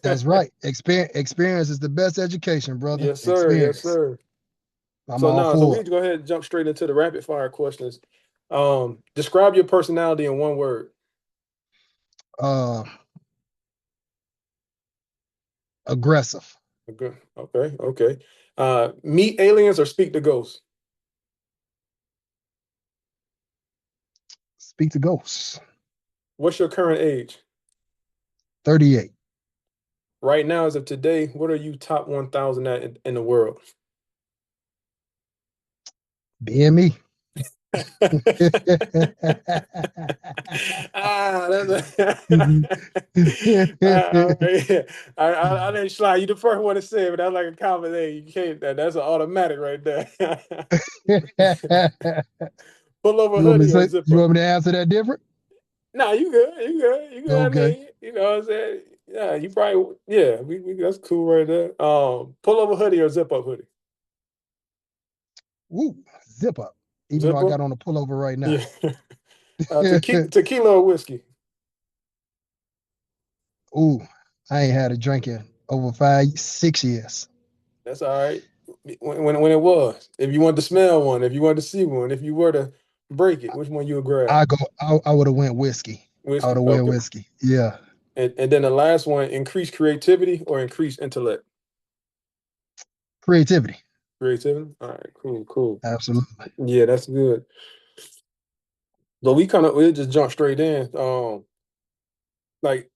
That's right. Experience is the best education, brother. Yes, sir. Yes, Experience. sir. I'm So all now, so we for need it. to go ahead and jump straight into the rapid fire questions. Describe your personality in one word. Uh, aggressive. Okay, okay, okay. Meet aliens or speak to ghosts. Speak to ghosts. What's your current age? 38. Right now, as of today, what are you top 1,000 at in the world? Being me. Ah, yeah. I didn't slide. You the first one to say it, but that's like a common thing. You can't. That's an automatic right there. Pull over You want me to hoodie or say? zip You up. want me to answer that different? Nah, you good. You good. You good. I Okay. mean, you know what I'm saying? Yeah, you probably yeah, we that's cool right there. Pull over hoodie or zip up hoodie. Woo. Zip up. Even though Zip I up? got on a pullover right now. Yeah. Tequila or whiskey? Ooh. I ain't had a drink in over 5, 6 years. That's all right. When it was. If you want to smell one, if you want to see one, if you were to break it, which one you would grab? I go. I would have went whiskey. I would Whiskey. have went Okay. whiskey. Yeah. And then the last one, increase creativity or increase intellect? Creativity. Creativity. All right, cool, cool. Absolutely. Yeah, that's good. But we just jump straight in. Like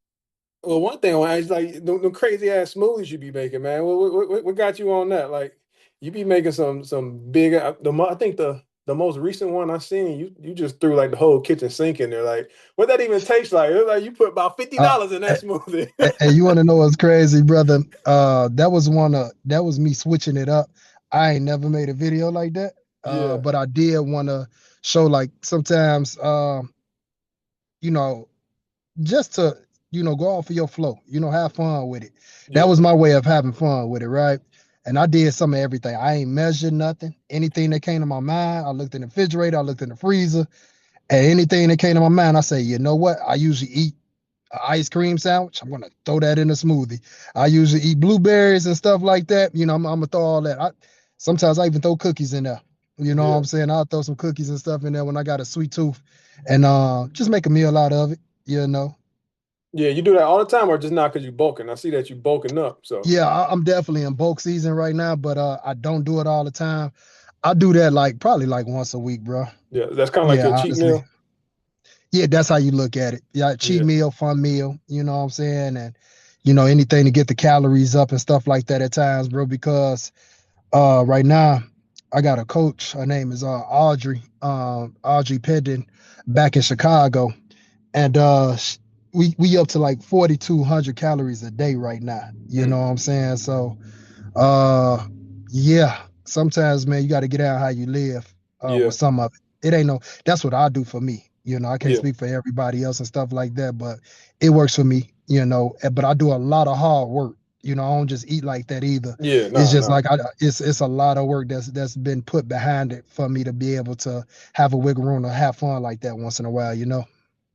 well, one thing I want to ask, like the crazy ass smoothies you be making, man. What got you on that? Like you be making some big. I think the most recent one I seen, you just threw like the whole kitchen sink in there. Like what that even taste like? It was like you put about fifty Uh, dollars in that smoothie. and you want to know what's crazy, brother? That was me switching it up. I ain't never made a video like that. Yeah, But I did want to show like sometimes you know, just to, go off of your flow, have fun with it. That yeah, was my way of having fun with it, right? And I did some of everything. I ain't measured nothing. Anything that came to my mind, I looked in the refrigerator, I looked in the freezer, and anything that came to my mind, I say, you know what? I usually eat an ice cream sandwich. I'm gonna throw that in a smoothie. I usually eat blueberries and stuff like that. I'm gonna throw all that. Sometimes I even throw cookies in there. You know what yeah, I'm saying? I'll throw some cookies and stuff in there when I got a sweet tooth, and just make a meal out of it. You know. yeah. You do that all the time, or just not because you bulking? I see that you bulking up. So Yeah, I'm definitely in bulk season right now, but I don't do it all the time. I do that like probably like once a week, bro. yeah, that's kind of like Yeah, your cheat honestly. meal. Yeah, that's how you look at it. Yeah, cheat Yeah, meal, fun meal, you know what I'm saying? And anything to get the calories up and stuff like that at times, bro, because right now I got a coach. Her name is Audrey Pendon back in Chicago. And we up to like 4,200 calories a day right now. You know mm, what I'm saying? So uh yeah, sometimes man, you got to get out how you live yeah, with some of it. It ain't no That's what I do for me. I can't yeah, speak for everybody else and stuff like that, but it works for me, but I do a lot of hard work. I don't just eat like that either. yeah. It's Nah, just nah. like it's a lot of work that's been put behind it for me to be able to have a wiggle room or have fun like that once in a while.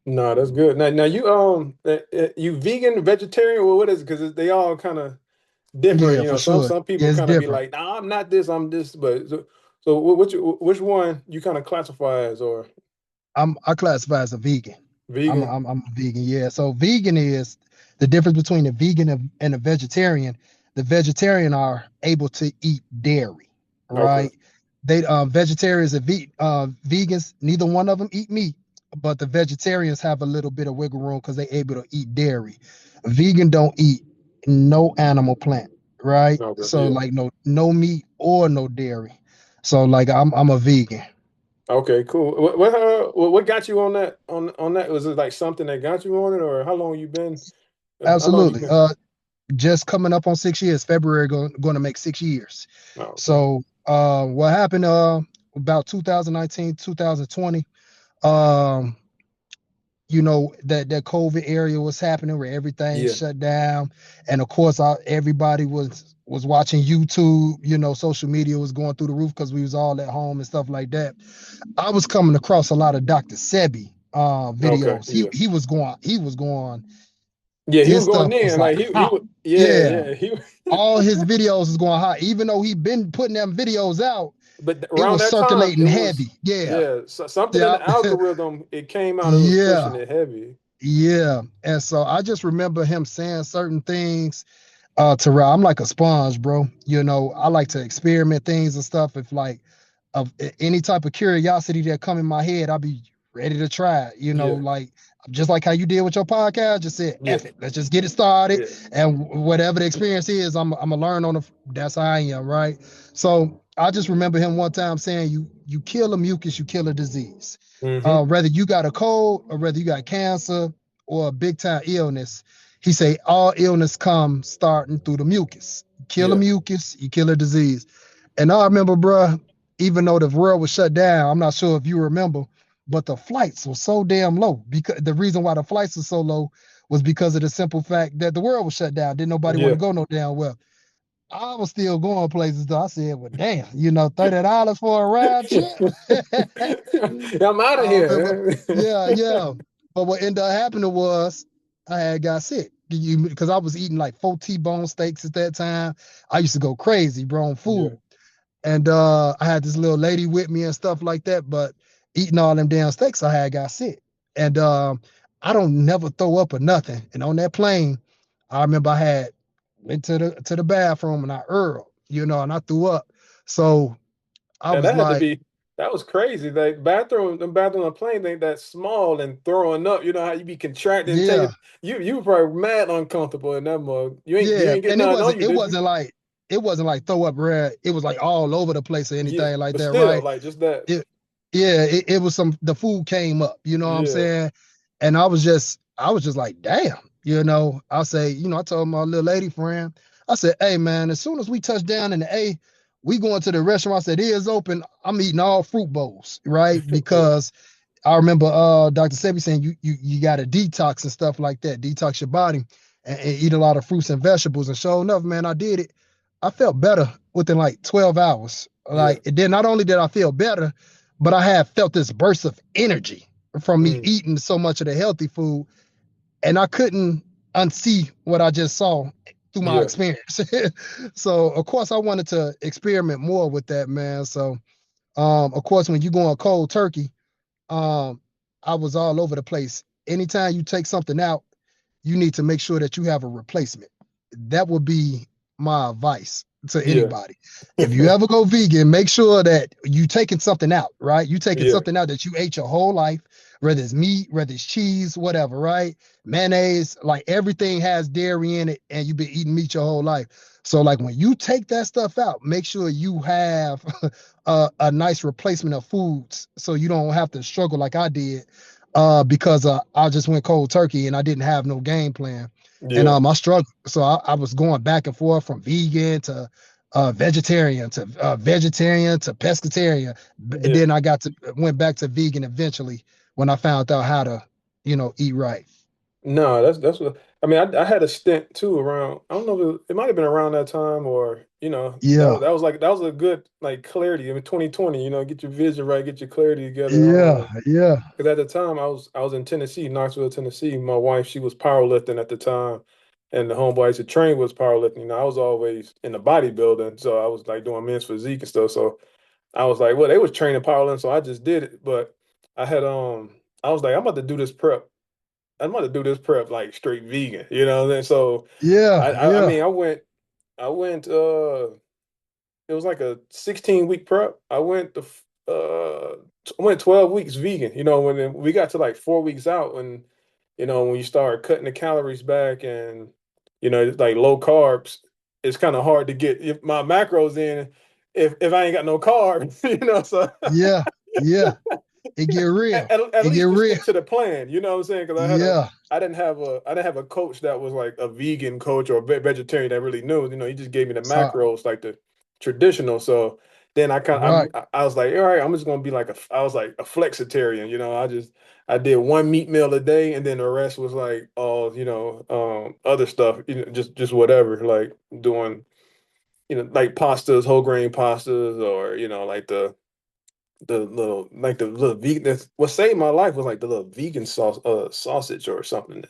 No, that's good. Now you you vegan, vegetarian, or what is it? Because they all kind of different. Yeah, You for know, some sure. some people Yeah, it's kind of be different. like, "Nah, I'm not this. I'm this." But which one you kind of classify as or I classify as a vegan. vegan? I'm a vegan. Yeah. So vegan is the difference between a vegan and a vegetarian. The vegetarian are able to eat dairy, Okay, right? They vegetarians and vegans, neither one of them eat meat, but the vegetarians have a little bit of wiggle room because they're able to eat dairy. Vegan don't eat no animal plant, right? okay, So yeah, like no meat or no dairy. So like I'm a vegan. okay, cool. What got you on that on that? Was it like something that got you on it, or how long you been? How long you Absolutely. been? Just coming up on 6 years. February going to make 6 years. Oh, okay. So what happened about 2019, 2020, um, that COVID area was happening where everything Yeah, shut down. And of course everybody was watching YouTube, social media was going through the roof because we was all at home and stuff like that. I was coming across a lot of Dr. Sebi okay, videos. He yeah, he was going Yeah, he was His going stuff was in like like he hot. was. Yeah, Yeah, yeah. He all his videos is going hot. Even though he been putting them videos out, but it around was that time circulating it was heavy. Yeah, yeah so, something in yeah, the algorithm. It came out. It was yeah, pushing it heavy. yeah. And so I just remember him saying certain things. Terrell, I'm like a sponge, bro. I like to experiment things and stuff. If like of any type of curiosity that come in my head, I'll be ready to try it. Yeah, Like just like how you did with your podcast, just said, yeah, F it, let's just get it started. yeah. And whatever the experience is, I'm gonna learn on the that's how I am, right? So I just remember him one time saying, you kill a mucus, you kill a disease. Mm-hmm. Whether you got a cold or whether you got cancer or a big time illness, he say all illness comes starting through the mucus. Kill a Yeah, mucus, you kill a disease. And I remember, bruh, even though the world was shut down, I'm not sure if you remember, but the flights were so damn low. Because the reason why the flights were so low was because of the simple fact that the world was shut down. Didn't nobody want yeah. to go no damn well. I was still going places though. I said, well, damn, $30 for a round trip. I'm out of I remember, here. yeah, yeah. But what ended up happening was I had got sick. Because I was eating like 4 T-bone steaks at that time. I used to go crazy, bro, on Yeah, food. And I had this little lady with me and stuff like that. But eating all them damn steaks, I had got sick. And I don't never throw up or nothing. And on that plane, I remember I had went to the bathroom and I and I threw up. So I yeah. was That had to like, be. That was crazy. Like the bathroom on a plane ain't that small and throwing up. You know how you be contracting, yeah, taking. You were probably mad uncomfortable in that mug. You yeah. ain't get And it nothing on wasn't you, it did you? wasn't like it wasn't like throw up red. It was like all over the place or Yeah, anything like but that, still, right? like just that. It yeah, it was the food came up, you know what I'm Yeah, saying? And I was just like, damn, I told my little lady friend, I said, hey man, as soon as we touch down in the A, we going to the restaurant. I said, it is open. I'm eating all fruit bowls, right? yeah, Because I remember Dr. Sebi saying you got to detox and stuff like that, detox your body and eat a lot of fruits and vegetables. And sure enough, man, I did it. I felt better within like 12 hours. yeah. Like, and then not only did I feel better, but I had felt this burst of energy from me Mm, eating so much of the healthy food, and I couldn't unsee what I just saw through my yeah, experience. So of course I wanted to experiment more with that, man. So of course when you go on cold turkey, um, I was all over the place. Anytime you take something out, you need to make sure that you have a replacement. That would be my advice to yeah, anybody. If you ever go vegan, make sure that you taking something out, right? You taking yeah, something out that you ate your whole life, whether it's meat, whether it's cheese, whatever, right? Mayonnaise, like everything has dairy in it, and you've been eating meat your whole life. So, like when you take that stuff out, make sure you have a nice replacement of foods, so you don't have to struggle like I did, because I just went cold turkey and I didn't have no game plan, and yeah, I struggled. So I was going back and forth from vegan to vegetarian to pescatarian. And yeah. then I went back to vegan eventually when I found out how to, eat right. No, that's what I mean. I had a stint too around. I don't know if it might have been around that time, or Yeah, that was a good like clarity. I mean, 2020. Get your vision right, get your clarity together. yeah, yeah, Because at the time I was in Tennessee, Knoxville, Tennessee. My wife, she was powerlifting at the time, and the homeboy I used to train was powerlifting. I was always in the bodybuilding, so I was like doing men's physique and stuff. So I was like, well, they was training powerlifting, so I just did it. But I had I was like, I'm about to do this prep. I'm about to do this prep like straight vegan, what I'm saying? So yeah, I yeah, mean I went it was like a 16-week prep. I went 12 weeks vegan. When we got to like 4 weeks out, when you start cutting the calories back and it's like low carbs, it's kind of hard to get my macros in if I ain't got no carbs, so yeah, yeah. It get real. at It get least to real. stick to the plan, you know what I'm saying? Because Yeah. I didn't have a coach that was like a vegan coach or a vegetarian that really knew. He just gave me the So, macros like the traditional. So then right. I was like, all right, I'm just gonna be like I was like a flexitarian. I did one meat meal a day, and then the rest was like all other stuff. Just whatever, like doing like pastas, whole grain pastas, or like the little vegan. What saved my life was like the little vegan sausage or something.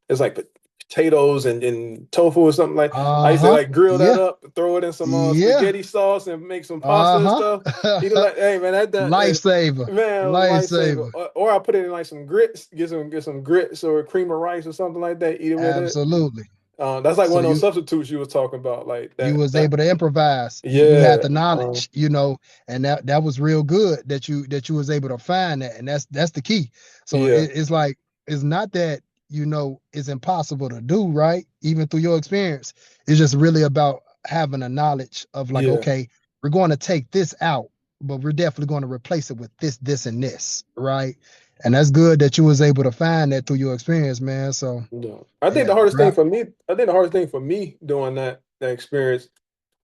It's like potatoes and tofu or something like. I used to Uh-huh. like grill that Yeah. up, throw it in some Yeah. spaghetti sauce and make some pasta and stuff. He'd be Uh-huh. like, "Hey man, Lifesaver. man, it was a lifesaver." Lifesaver. Or I put it in like some grits, get some grits or cream of rice or something like that. Eat it with it. Absolutely. That's like So one of those substitutes you were talking about, like you was that. able to improvise. You had Yeah, the knowledge, and that was real good that you was able to find that, and that's the key. So yeah, it's like it's not that it's impossible to do, right? Even through your experience, it's just really about having a knowledge of like, yeah. okay, we're going to take this out, but we're definitely going to replace it with this, and this, right? And that's good that you was able to find that through your experience, man. So No. I think yeah, the hardest thing for me, I think the hardest thing for me doing that experience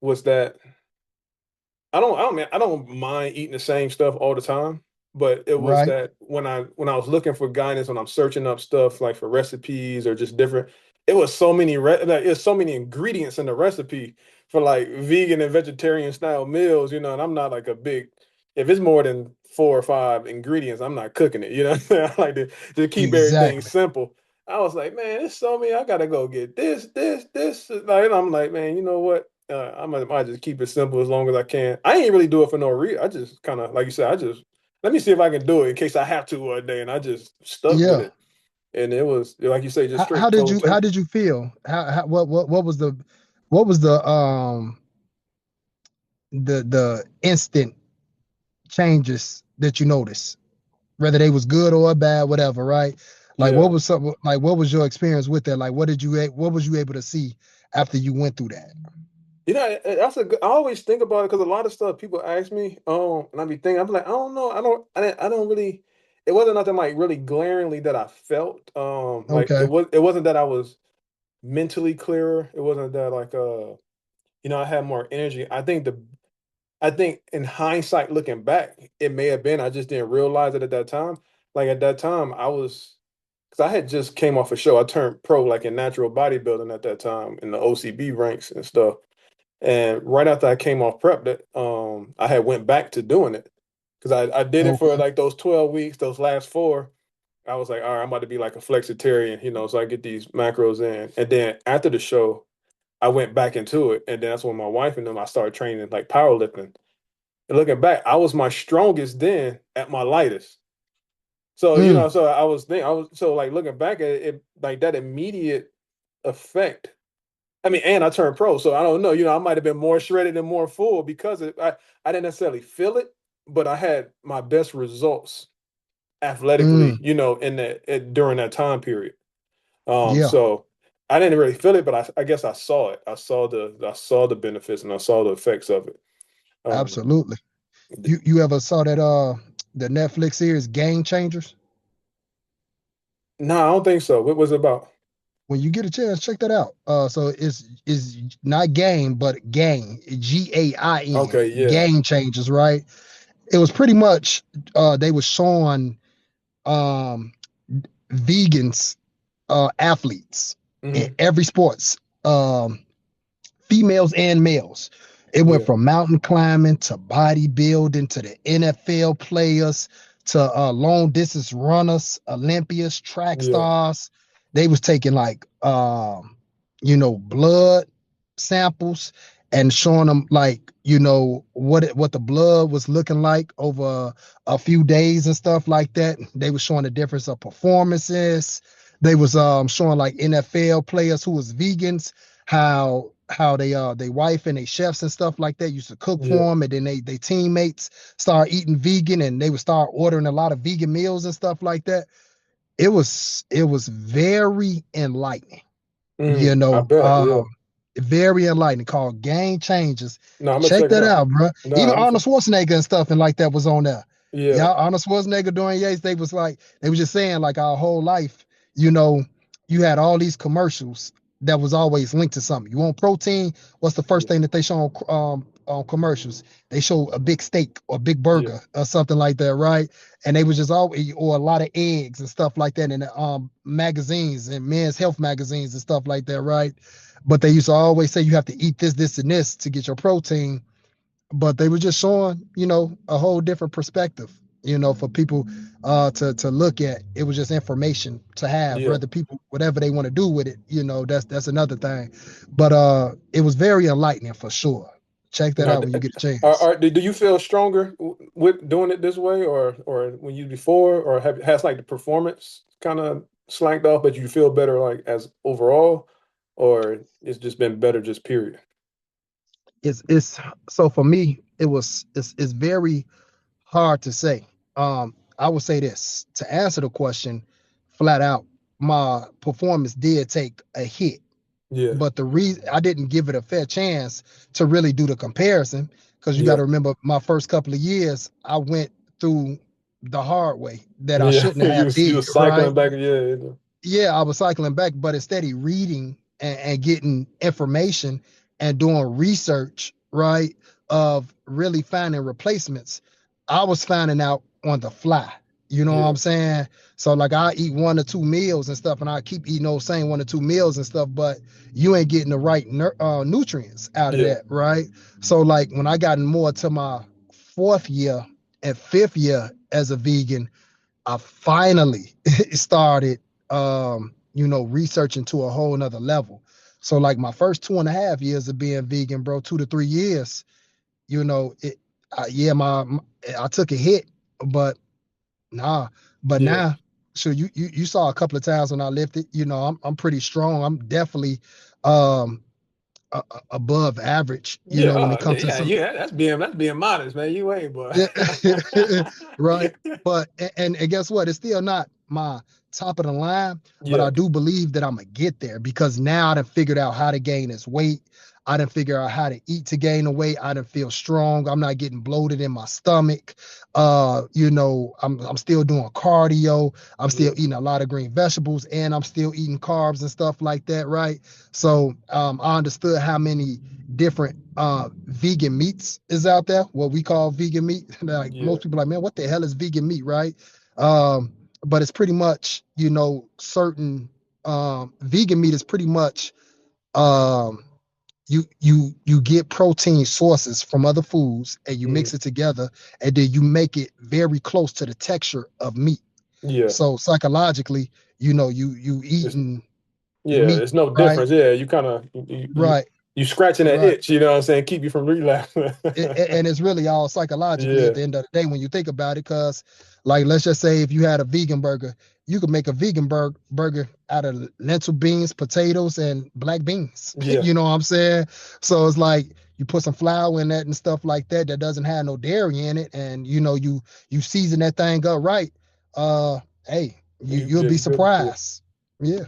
was that I don't mind eating the same stuff all the time, but it was right, that when I was looking for guidance, when I'm searching up stuff like for recipes or just different, it was so many it's so many ingredients in the recipe for like vegan and vegetarian style meals, and I'm not like a big if it's more than 4 or 5 ingredients, I'm not cooking it, I like to keep everything exactly. simple. I was like, man, it's so many. I gotta go get this. Like, and I'm like, man, you know what? I might just keep it simple as long as I can. I ain't really do it for no reason. I just kind of, like you said, I just let me see if I can do it in case I have to one day, and I just stuck with Yeah. it. And it was like you say, just How straight did cold you how turkey. did you feel? What was the instant changes that you noticed, whether they was good or bad, whatever, right? Like what Yeah. was something like what was your experience with that? Like what was you able to see after you went through that? That's a good. I always think about it because a lot of stuff people ask me, and I be thinking, I'm like, I don't know, I don't really. It wasn't nothing like really glaringly that I felt. Like Okay. it wasn't that I was mentally clearer. It wasn't that like I had more energy. I think in hindsight, looking back, it may have been I just didn't realize it at that time. Like at that time, because I had just came off a show. I turned pro like in natural bodybuilding at that time in the OCB ranks and stuff. And right after I came off prep, that I had went back to doing it because I did it for Okay. like those 12 weeks, those last four. I was like, all right, I'm about to be like a flexitarian, so I get these macros in. And then after the show, I went back into it, and then that's when my wife and them I started training like powerlifting. And looking back, I was my strongest then at my lightest. So, Mm, so I was thinking, I was so like looking back at it, like that immediate effect. I mean, and I turned pro, so I don't know. I might have been more shredded and more full because I didn't necessarily feel it, but I had my best results mm, athletically, in during that time period. yeah, So I didn't really feel it, but I guess I saw it. I saw the benefits and I saw the effects of it. Um, absolutely. You ever saw that the Netflix series Game Changers? no, I don't think so. What was it about? When you get a chance, check that out. So it's not game, but gain, GAIN, Okay, yeah, game changes, right? It was pretty much they were showing um vegans athletes in hmm, every sports. Females and males. It went yeah, from mountain climbing to bodybuilding to the NFL players to long distance runners, Olympians, track yeah, stars. They was taking like blood samples and showing them like what the blood was looking like over a few days and stuff like that. They was showing the difference of performances. They was showing like NFL players who was vegans how they wife and they chefs and stuff like that used to cook yeah, for them, and then they teammates start eating vegan and they would start ordering a lot of vegan meals and stuff like that. It was very enlightening, I bet, yeah. very enlightening, called Game Changers. No, I'm gonna Check check it that out. out, bro. No, Even Arnold Schwarzenegger and stuff and like that was on there. Yeah, yeah, Arnold Schwarzenegger during Yates, they was just saying like our whole life, you know, you had all these commercials that was always linked to something. You want protein? What's the first yeah, thing that they show on commercials? They show a big steak or a big yeah, burger or something like that, right? And they was just always or a lot of eggs and stuff like that in the magazines and men's health magazines and stuff like that, right? But they used to always say you have to eat this, and this to get your protein. But they were just showing, a whole different perspective, for people to look at. It was just information to have, Yeah. whether people whatever they want to do with it, that's another thing. But it was very enlightening for sure. Check that Now, out when you get a chance. do you feel stronger with doing it this way, or when you before, or has like the performance kind of slacked off, but you feel better like as overall, or it's just been better just period? It's so for me, it's very hard to say. I would say this to answer the question flat out. My performance did take a hit, Yeah. but the reason I didn't give it a fair chance to really do the comparison, because you got Yeah. to remember my first couple of years, I went through the hard way that I Yeah. shouldn't have You did, was right? cycling back. Yeah. Yeah, I was cycling back, but instead of reading and getting information and doing research, right, of really finding replacements, I was finding out on the fly. You know what Yeah. I'm saying? So like I eat 1 or 2 meals and stuff, and I keep eating those same 1 or 2 meals and stuff, but you ain't getting the right nutrients out of Yeah. that, right? So like when I got more to my 4th year and 5th year as a vegan, I finally started researching to a whole nother level. So like my first 2.5 years of being vegan, bro, 2 to 3 years, it yeah, I took a hit, but nah, but Yeah. now, so you saw a couple of times when I lifted, I'm pretty strong. I'm definitely um above average, Yeah. when it Yeah. comes to Yeah. some. Yeah. That's being modest, man. You ain't, boy. Yeah, right. But and guess what? It's still not my top of the line, but Yeah. I do believe that I'm gonna get there because now I done figured out how to gain this weight. I done figure out how to eat to gain the weight. I done feel strong. I'm not getting bloated in my stomach. I'm still doing cardio. I'm still Yeah. eating a lot of green vegetables, and I'm still eating carbs and stuff like that, right? So I understood how many different vegan meats is out there, what we call vegan meat. Like Yeah. most people are like, man, what the hell is vegan meat, right? But it's pretty much, certain vegan meat is pretty much um you get protein sources from other foods and you Mhm. mix it together and then you make it very close to the texture of meat. Yeah. So psychologically, you It's eating Yeah, meat, it's no right? difference. Yeah, you kind of Right, you scratching that right. itch, you know what I'm saying? Keep you from relapsing. And it's really all psychologically at Yeah, the end of the day when you think about it. Because, like, let's just say if you had a vegan burger, you could make a vegan burger out of lentil beans, potatoes, and black beans. yeah, You know what I'm saying? So it's like you put some flour in that and stuff like that that doesn't have no dairy in it, and you season that thing up right. Uh, hey, you you'll be just good. Yeah. surprised. Yeah.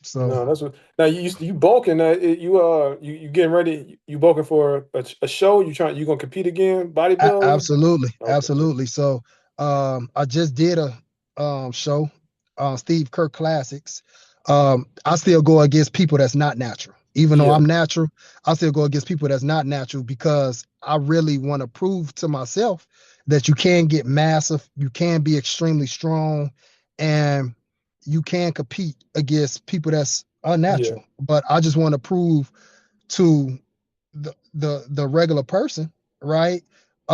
So No, that's what. Now you bulking. You getting ready. You bulking for a show. You gonna compete again? Bodybuilding? Absolutely, Okay. absolutely. So I just did a show, Steve Kirk Classics. I still go against people that's not natural. Even though Yeah, I'm natural, I still go against people that's not natural because I really want to prove to myself that you can get massive, you can be extremely strong, and you can compete against people that's yeah, unnatural. But I just want to prove to the regular person, right?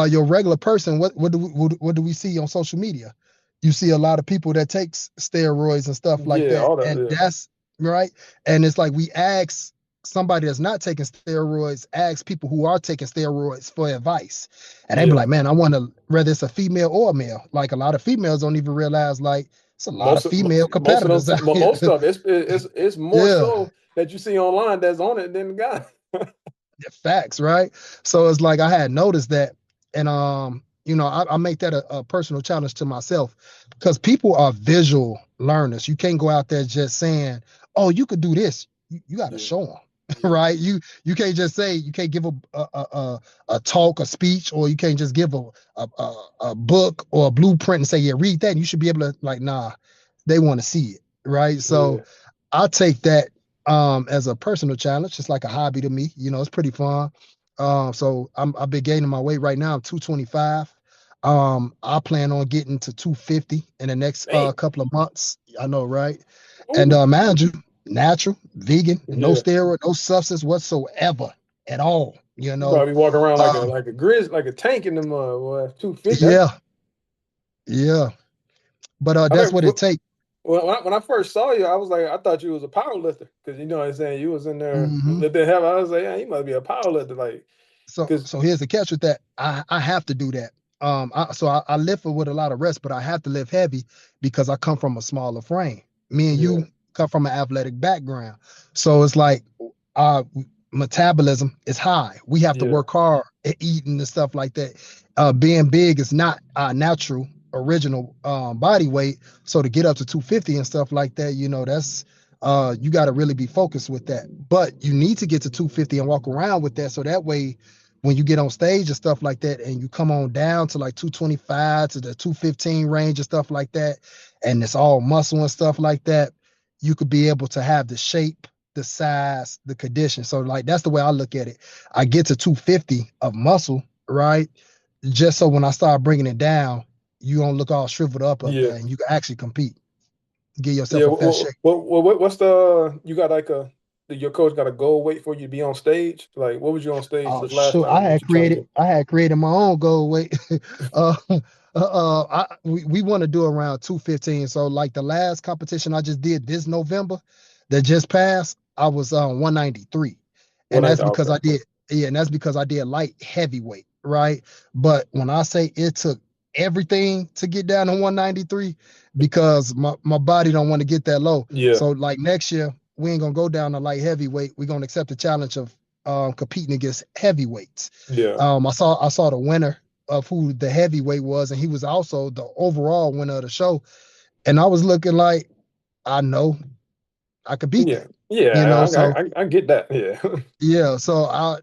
Your regular person, what do we see on social media? You see a lot of people that takes steroids and stuff like yeah. that, All that. and Yeah, that's right. And it's like we ask somebody that's not taking steroids, ask people who are taking steroids for advice, and they be yeah. like, "Man, I want to whether it's a female or a male." Like a lot of females don't even realize like it's a lot of Most of female most of competitors out here. most of it's more Yeah. so that you see online that's on it than the guy. Facts, right? So it's like I had noticed that, and I make that a personal challenge to myself because people are visual learners. You can't go out there just saying, "Oh, you could do this." You got to Yeah, show them, yeah, right? You can't just say you can't give a talk, a speech, or you can't just give a book or a blueprint and say, "Yeah, read that." And you should be able to like, nah, they want to see it, right? So yeah. I take that as a personal challenge. It's like a hobby to me. It's pretty fun. So I've been gaining my weight right now. I'm 225. I plan on getting to 250 in the next Dang. couple of months. I know, right? And Ooh. mind you, natural, vegan, no Yeah. steroid, no substance whatsoever at all. You probably walk around Um, like a tank in the mud, boy. 250. That yeah, Yeah, but I that's remember what it takes. when I first saw you, I was like, I thought you was a power lifter because you know what I'm saying you was in there Hmm. lifting heavy. I was like, yeah, he must be a power lifter, like So because so here's the catch with that. I have to do that. I lift with a lot of rest, but I have to lift heavy because I come from a smaller frame. Me and yeah, you come from an athletic background, so it's like our metabolism is high. We have to yeah, work hard at eating and stuff like that. Being big is not our natural original body weight. So to get up to 250 and stuff like that, that's you got to really be focused with that. But you need to get to 250 and walk around with that, so that way when you get on stage and stuff like that and you come on down to like 225 to the 215 range and stuff like that, and it's all muscle and stuff like that, you could be able to have the shape, the size, the condition. So like that's the way I look at it. I get to 250 of muscle, right? Just so when I start bringing it down, you don't look all shriveled up yeah. there, and you can actually compete, give Yeah, yourself a fair shake. what's the you got like your coach got a goal weight for you to be on stage? Like, what was you on stage Oh this last sure, time? What you trying to do? I had created my own goal weight. uh, we want to do around 215. So like the last competition I just did this November, that just passed, I was on 193, When and I that's because okay, I did and that's because I did light heavyweight, right? But when I say it took everything to get down to 193, because my body don't want to get that low. yeah, So like next year we ain't gonna go down to light heavyweight. We're gonna accept the challenge of competing against heavyweights. yeah, I saw the winner of who the heavyweight was, and he was also the overall winner of the show. And I was looking like, I know I could beat yeah, that, yeah. So I get that. Yeah, yeah, so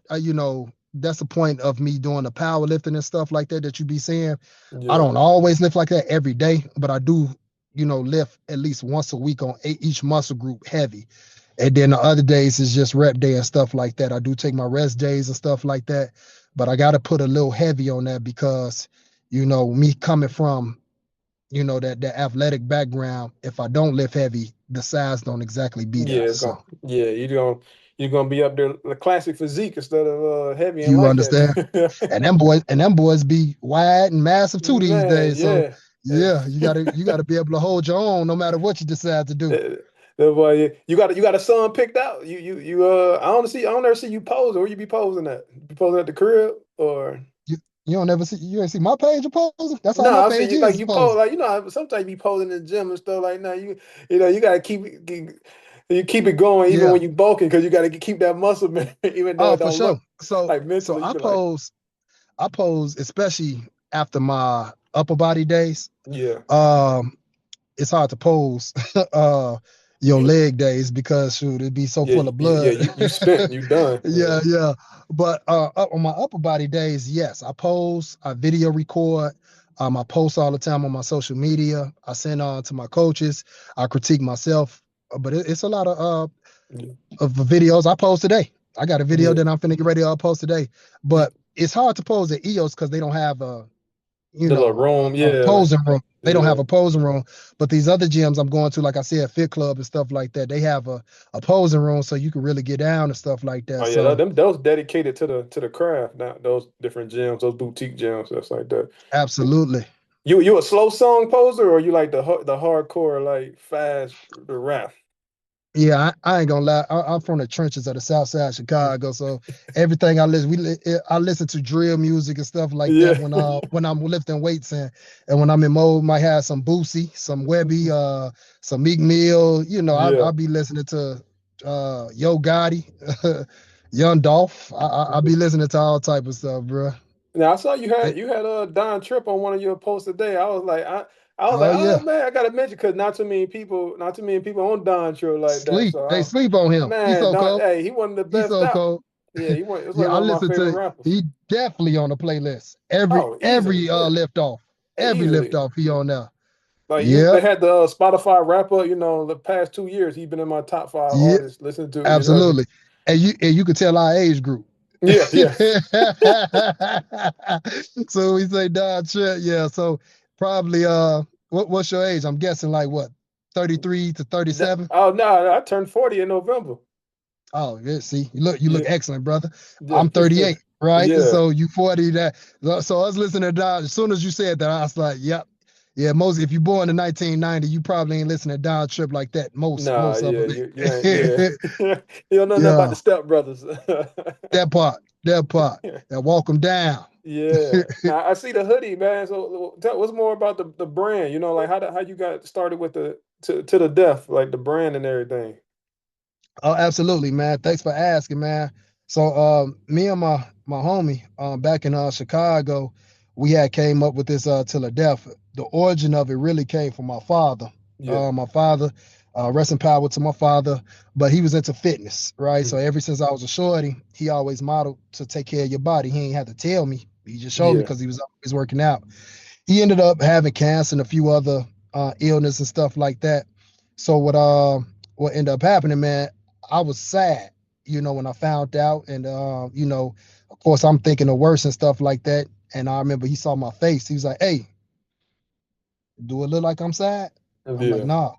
that's the point of me doing the powerlifting and stuff like that you be seeing. I yeah, don't always lift like that every day, but I do, lift at least once a week on each muscle group heavy. And then the other days is just rep day and stuff like that. I do take my rest days and stuff like that, but I got to put a little heavy on that because, me coming from, that athletic background, if I don't lift heavy, the size don't exactly be yeah. there. It's So gonna yeah. You're gonna be up there the classic physique instead of heavy and you light understand? heavy. And them boys be wide and massive too these Man, days. So yeah. yeah, you gotta be able to hold your own no matter what you decide to do. That boy, you got a son picked out. I don't ever see you posing. Where you be posing at? You posing at the crib or You don't ever see you ain't see my page of posing. That's all no? my I see page you like is you pose posing. like sometimes you be posing in the gym and stuff like that. You gotta you keep it going even Yeah. when you bulking because you gotta keep that muscle man, even though Oh, it for don't sure. look So like so mentally you I be like pose I pose especially after my upper body days. yeah Um, it's hard to pose your yeah leg days because shoot, it'd be so yeah full of yeah blood. you spent you done yeah Yeah. But on my upper body days, yes, I pose, I video record, I post all the time on my social media. I send on to my coaches, I critique myself. But it's a lot yeah of videos I post today. I got a video yeah. that I'm finna get ready to post today. But it's hard to pose at EOS because they don't have The little room a yeah posing room. They don't yeah. have a posing room. But these other gyms I'm going to, like I said, Fit Club and stuff like that, they have a posing room so you can really get down and stuff like Oh that. yeah, So those dedicated to the craft. Now those different gyms, those boutique gyms, that's like that. absolutely. You a slow song poser, or you like the hardcore like fast the rap? Yeah, I ain't gonna lie. I'm from the trenches of the South Side of Chicago, so everything I listen to drill music and stuff like that Yeah, when I'm lifting weights and when I'm in mode, might have some Boosie, some Webby, some Meek Mill. yeah. I'll be listening to Yo Gotti, Young Dolph. I'll be listening to all type of stuff, bro. Now I saw you Eh, had Don Trip on one of your posts today. I was like, Oh oh yeah, man, I gotta mention because not too many people on Don Trip like that. sleep. So They sleep on him. He's man, so Don, cold. hey, he one of the He's best so out. cold. Yeah, he went. It's like Yeah, I one of my listen favorite to rappers. he definitely on the playlist. Every Oh, easily, every yeah, lift off. Every lift easily. off he on there. Like Yep. they had the Spotify wrap up, the past 2 years, he's been in my top five Yep. artists. Listen to, Absolutely. And you could tell our age group. yeah, yeah. So we say Don Trent, yeah. So probably what's your age? I'm guessing like what, 33 to 37? Oh no, I turned 40 in November. Oh, yeah, see, you look Yeah, excellent, brother. yeah, I'm 38, right? yeah. So you 40 that. So I was listening to Don. As soon as you said that, I was like, yep. Yeah, most if you're born in 1990, you probably ain't listening to Down Trip like that. Nah, Most of yeah, them. you ain't, yeah. You don't know nothing about the Yeah, Step Brothers. that part, that walk them down. Yeah. Now I see the hoodie, man. So tell what's more about the brand? You know, like how you got started with the to the death, like the brand and everything. Oh, absolutely, man. Thanks for asking, man. So, me and my homie, back in Chicago, we had came up with this till the death. The origin of it really came from my father. Yeah. My father, rest in power to my father, but he was into fitness, right? So Mhm. ever since I was a shorty, he always modeled to take care of your body. He ain't had to tell me. He just showed me Yeah. because he was always working out. He ended up having cancer and a few other illness and stuff like that. So what ended up happening, man, I was sad, when I found out, and of course I'm thinking the worst and stuff like that. And I remember he saw my face. He was like, "Hey, do it look like I'm sad?" I'm like, Yeah. "Nah."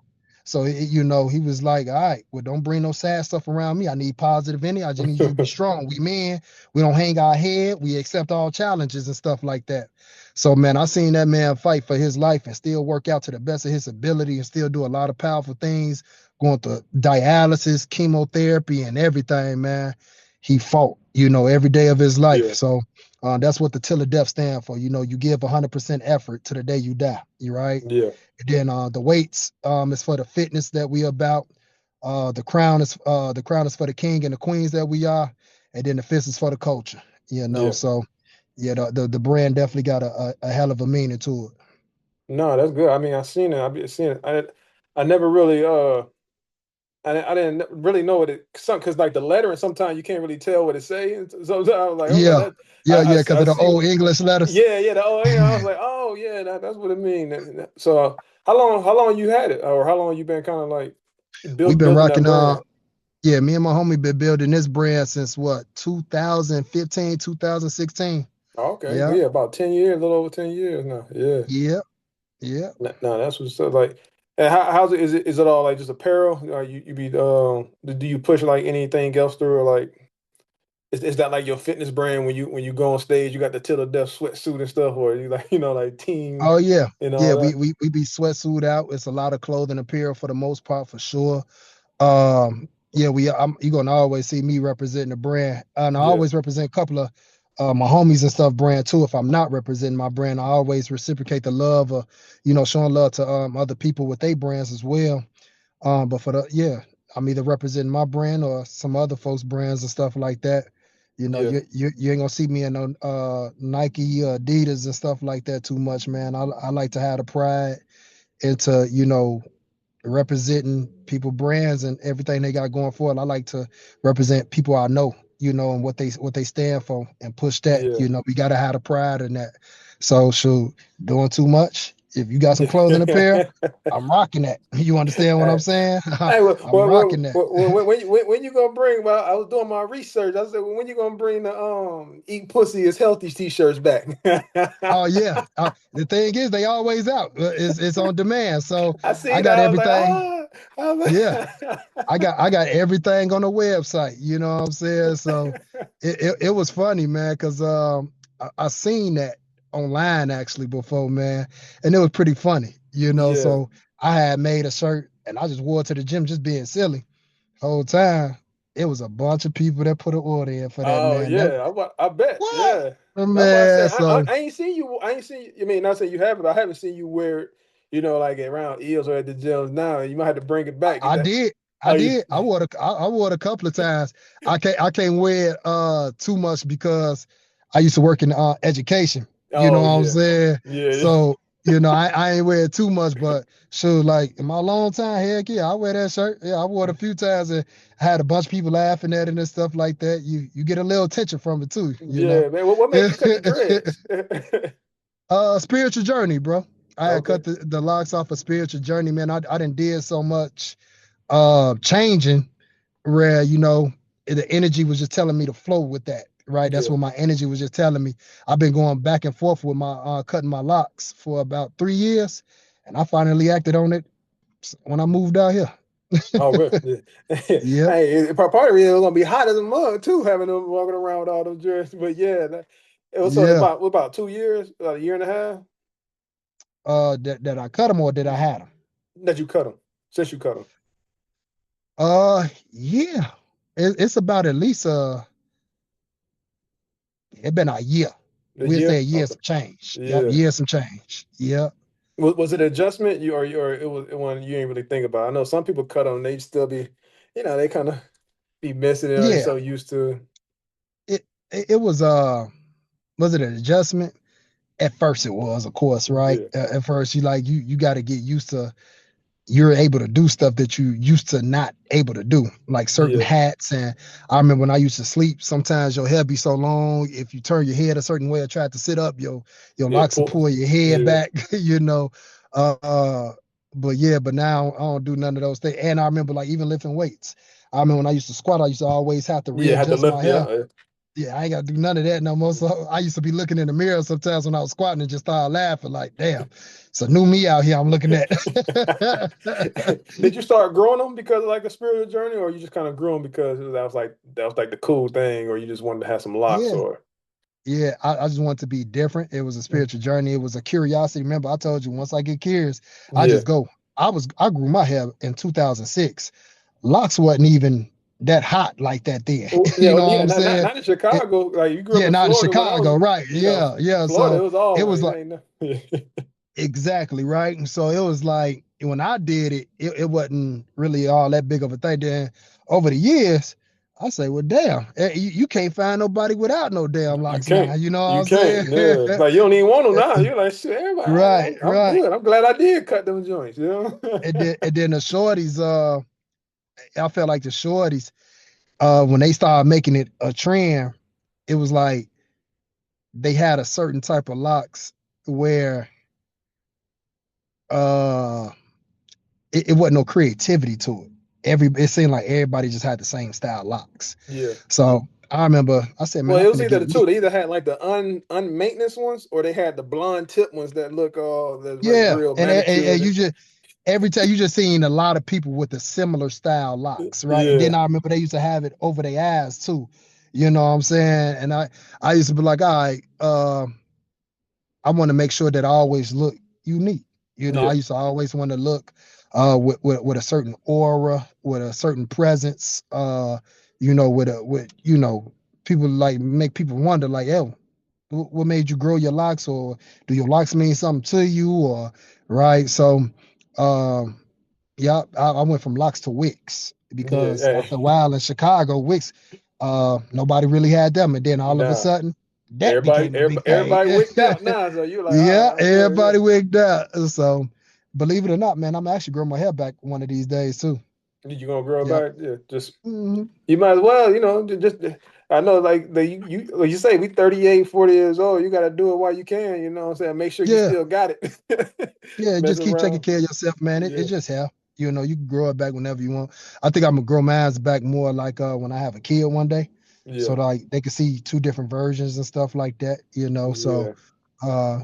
So he was like, "All right, well, don't bring no sad stuff around me. I need positive energy. I just need you to be strong. We men, we don't hang our head. We accept all challenges and stuff like that." So, man, I seen that man fight for his life and still work out to the best of his ability and still do a lot of powerful things, going through dialysis, chemotherapy, and everything, man. He fought, every day of his life. Yeah. So that's what the till of death stand for. You give 100% effort to the day you die. You right. Yeah. And then the weights is for the fitness that we about. The crown is for the king and the queens that we are, and then the fist is for the culture. Yeah. So yeah, the brand definitely got a hell of a meaning to it. No, that's good. I mean, I seen it. I be seen it. I never really I didn't really know what it some because like the letter and sometimes you can't really tell what it say. And sometimes I was like, okay, Yeah, that yeah, because I of the see. old English letters. Yeah, yeah. I was like, oh yeah, that's what it means. So how long you had it, or how long you been kind of like We've been building that rocking. brand? Yeah, me and my homie been building this brand since what, 2015, 2016. Oh, okay, Yeah, yeah, about 10 years, a little over 10 years now. Yeah. yeah, yeah. No, that's what's up. Like, and how's it? Is it all like just apparel? You be do you push like anything else through, or like is that like your fitness brand when you go on stage, you got the Till the Death sweatsuit and stuff, or you like like team Oh yeah, and yeah. all We that? we we be sweatsuit out. It's a lot of clothing apparel for the most part, for sure. Yeah, you gonna always see me representing the brand, and I Yeah, always represent a couple of my homies and stuff brand too. If I'm not representing my brand, I always reciprocate the love, of showing love to other people with their brands as well. But I'm either representing my brand or some other folks' brands and stuff like that. yeah, You ain't gonna see me in no Nike, Adidas and stuff like that too much, man. I like to have the pride into representing people brands and everything they got going for it. I like to represent people I know, and what they stand for and push that. yeah. We gotta have the pride in that. So shoot, doing too much. If you got some clothing apparel, I'm rocking that. You understand what I'm Hey, saying? hey, I'm rocking that. when you gonna bring? Well, I was doing my research. I said, well, when you gonna bring the "Eat Pussy is Healthy" t-shirts back? Oh yeah. The thing is, they always out. It's on demand. So I I see that. got I was like, everything. ah, I Yeah. was I got everything on the website. You know what I'm saying? So like- it was funny, man, because I seen that online actually before, man, and it was pretty funny. yeah. So I had made a shirt and I just wore it to the gym, just being silly. Whole time it was a bunch of people that put an order in for that, Oh man. That yeah, I bet. what Yeah, that's why I man? said So I ain't seen you. I ain't seen. I mean, not saying you have it. I haven't seen you wear it. Like around eels or at the gyms now. You might have to bring it back. Get I that. did. I Oh, you. did. I wore it a couple of times. I can't wear it too much because I used to work in education. You know Oh what I'm yeah, saying? yeah, So, I ain't wear it too much, but sure, like in my long time, heck yeah, I wear that shirt. Yeah, I wore it a few times and I had a bunch of people laughing at it and stuff like that. You get a little attention from it too. yeah, man. What made you cut the dreads? Spiritual journey, bro. I had Okay. cut the locks off a spiritual journey, man. I didn't did so much changing where the energy was just telling me to flow with that, right? That's Yeah. what my energy was just telling me. I've been going back and forth with my cutting my locks for about 3 years, and I finally acted on it when I moved out here. Oh, really? Yeah. Yep, Hey, part of it was gonna be hot as a mug too, having them walking around with all those dresses. But yeah, it was so yeah. about 2 years, a year and a half. That I cut them or did I had them? That you cut them. Since you cut them. Yeah. It's about at least it been a year. A We'll say year? a year Okay. some change. Yep, Yeah. year some change. Yep. Was it adjustment or it was one you ain't really think about? I know some people cut them, they still be, they kind of be missing it or they Yeah. so used to. It was it an adjustment? At first it was, of course, right? Yeah. At first you got to get used to you're able to do stuff that you used to not able to do, like certain Yeah. hats. And I remember when I used to sleep, sometimes your hair be so long, if you turn your head a certain way or try to sit up, your Yeah. locks will pull your head Yeah. back, you know. Uh, but yeah, but now I don't do none of those things. And I remember like even lifting weights. I remember when I used to squat, I used to always have to Yeah, had to readjust my lift. Yeah. hair. Yeah, I ain't got to do none of that no more. So I used to be looking in the mirror sometimes when I was squatting and just start laughing, like, damn, it's a new me out here I'm looking at. Did you start growing them because of like a spiritual journey, or you just kind of grew them because that was like the cool thing, or you just wanted to have some locks, Yeah, or yeah. I just wanted to be different. It was a Mm. spiritual journey. It was a curiosity. Remember, I told you once I get curious, I Yeah. just go. I grew my hair in 2006. Locks wasn't even that hot like that then. You know what Yeah. I'm Not, not saying? not in It, Chicago. Like you grew up yeah, in not in Florida when I was, Chicago, right? Yeah, yeah. Florida. It So was it all was it like ain't no. exactly right. And so it was like when I did it, it wasn't really all that big of a thing. Then over the years, I say, well, damn, you can't find nobody without no damn You locks now. can't. You know what You I'm saying? can't. Yeah. Like you don't even want them now. You're like shit. Everybody. Right, I'm right. good. I'm glad I did cut them joints. You know. And then the shorties, I felt like the shorties, when they started making it a trend, it was like they had a certain type of locks where uh it wasn't no creativity to it. It seemed like everybody just had the same style locks. Yeah. So I remember I said, man, Well, I'm it was finna either get the me. two. They either had like the unmaintenance ones, or they had the blonde tip ones that look that's like Yeah. real And manicured. you just every time you just seen a lot of people with the similar style locks, right? And then Yeah. I remember they used to have it over their eyes too. You know what I'm saying? And I used to be like, all right, I want to make sure that I always look unique. You know, I Yeah. used to always want to look with a certain aura, with a certain presence, with people like make people wonder like, oh, what made you grow your locks, or do your locks mean something to you, or right? So um yeah, I went from locks to wigs Yeah. because Hey. after a while in Chicago, wigs, nobody really had them. And then all of a Nah. sudden that Everybody, became a big everybody, thing. everybody wicked out now. So you're like, all Yeah, right, I'm good. everybody wigged out. So believe it or not, man, I'm actually growing my hair back one of these days too. Yeah. You gonna grow Yep. back? Yeah. Just Hmm. you might as well, just I know like like you say we 38, 40 years old, you gotta do it while you can, you know what I'm saying? Make sure you Yeah. still got it. Yeah. Mess Just keep taking around. care of yourself, man. It's Yeah. just hair. You can grow it back whenever you want. I think I'm gonna grow mine back more like when I have a kid one day. So Yeah. like they can see two different versions and stuff like that. So Yeah. uh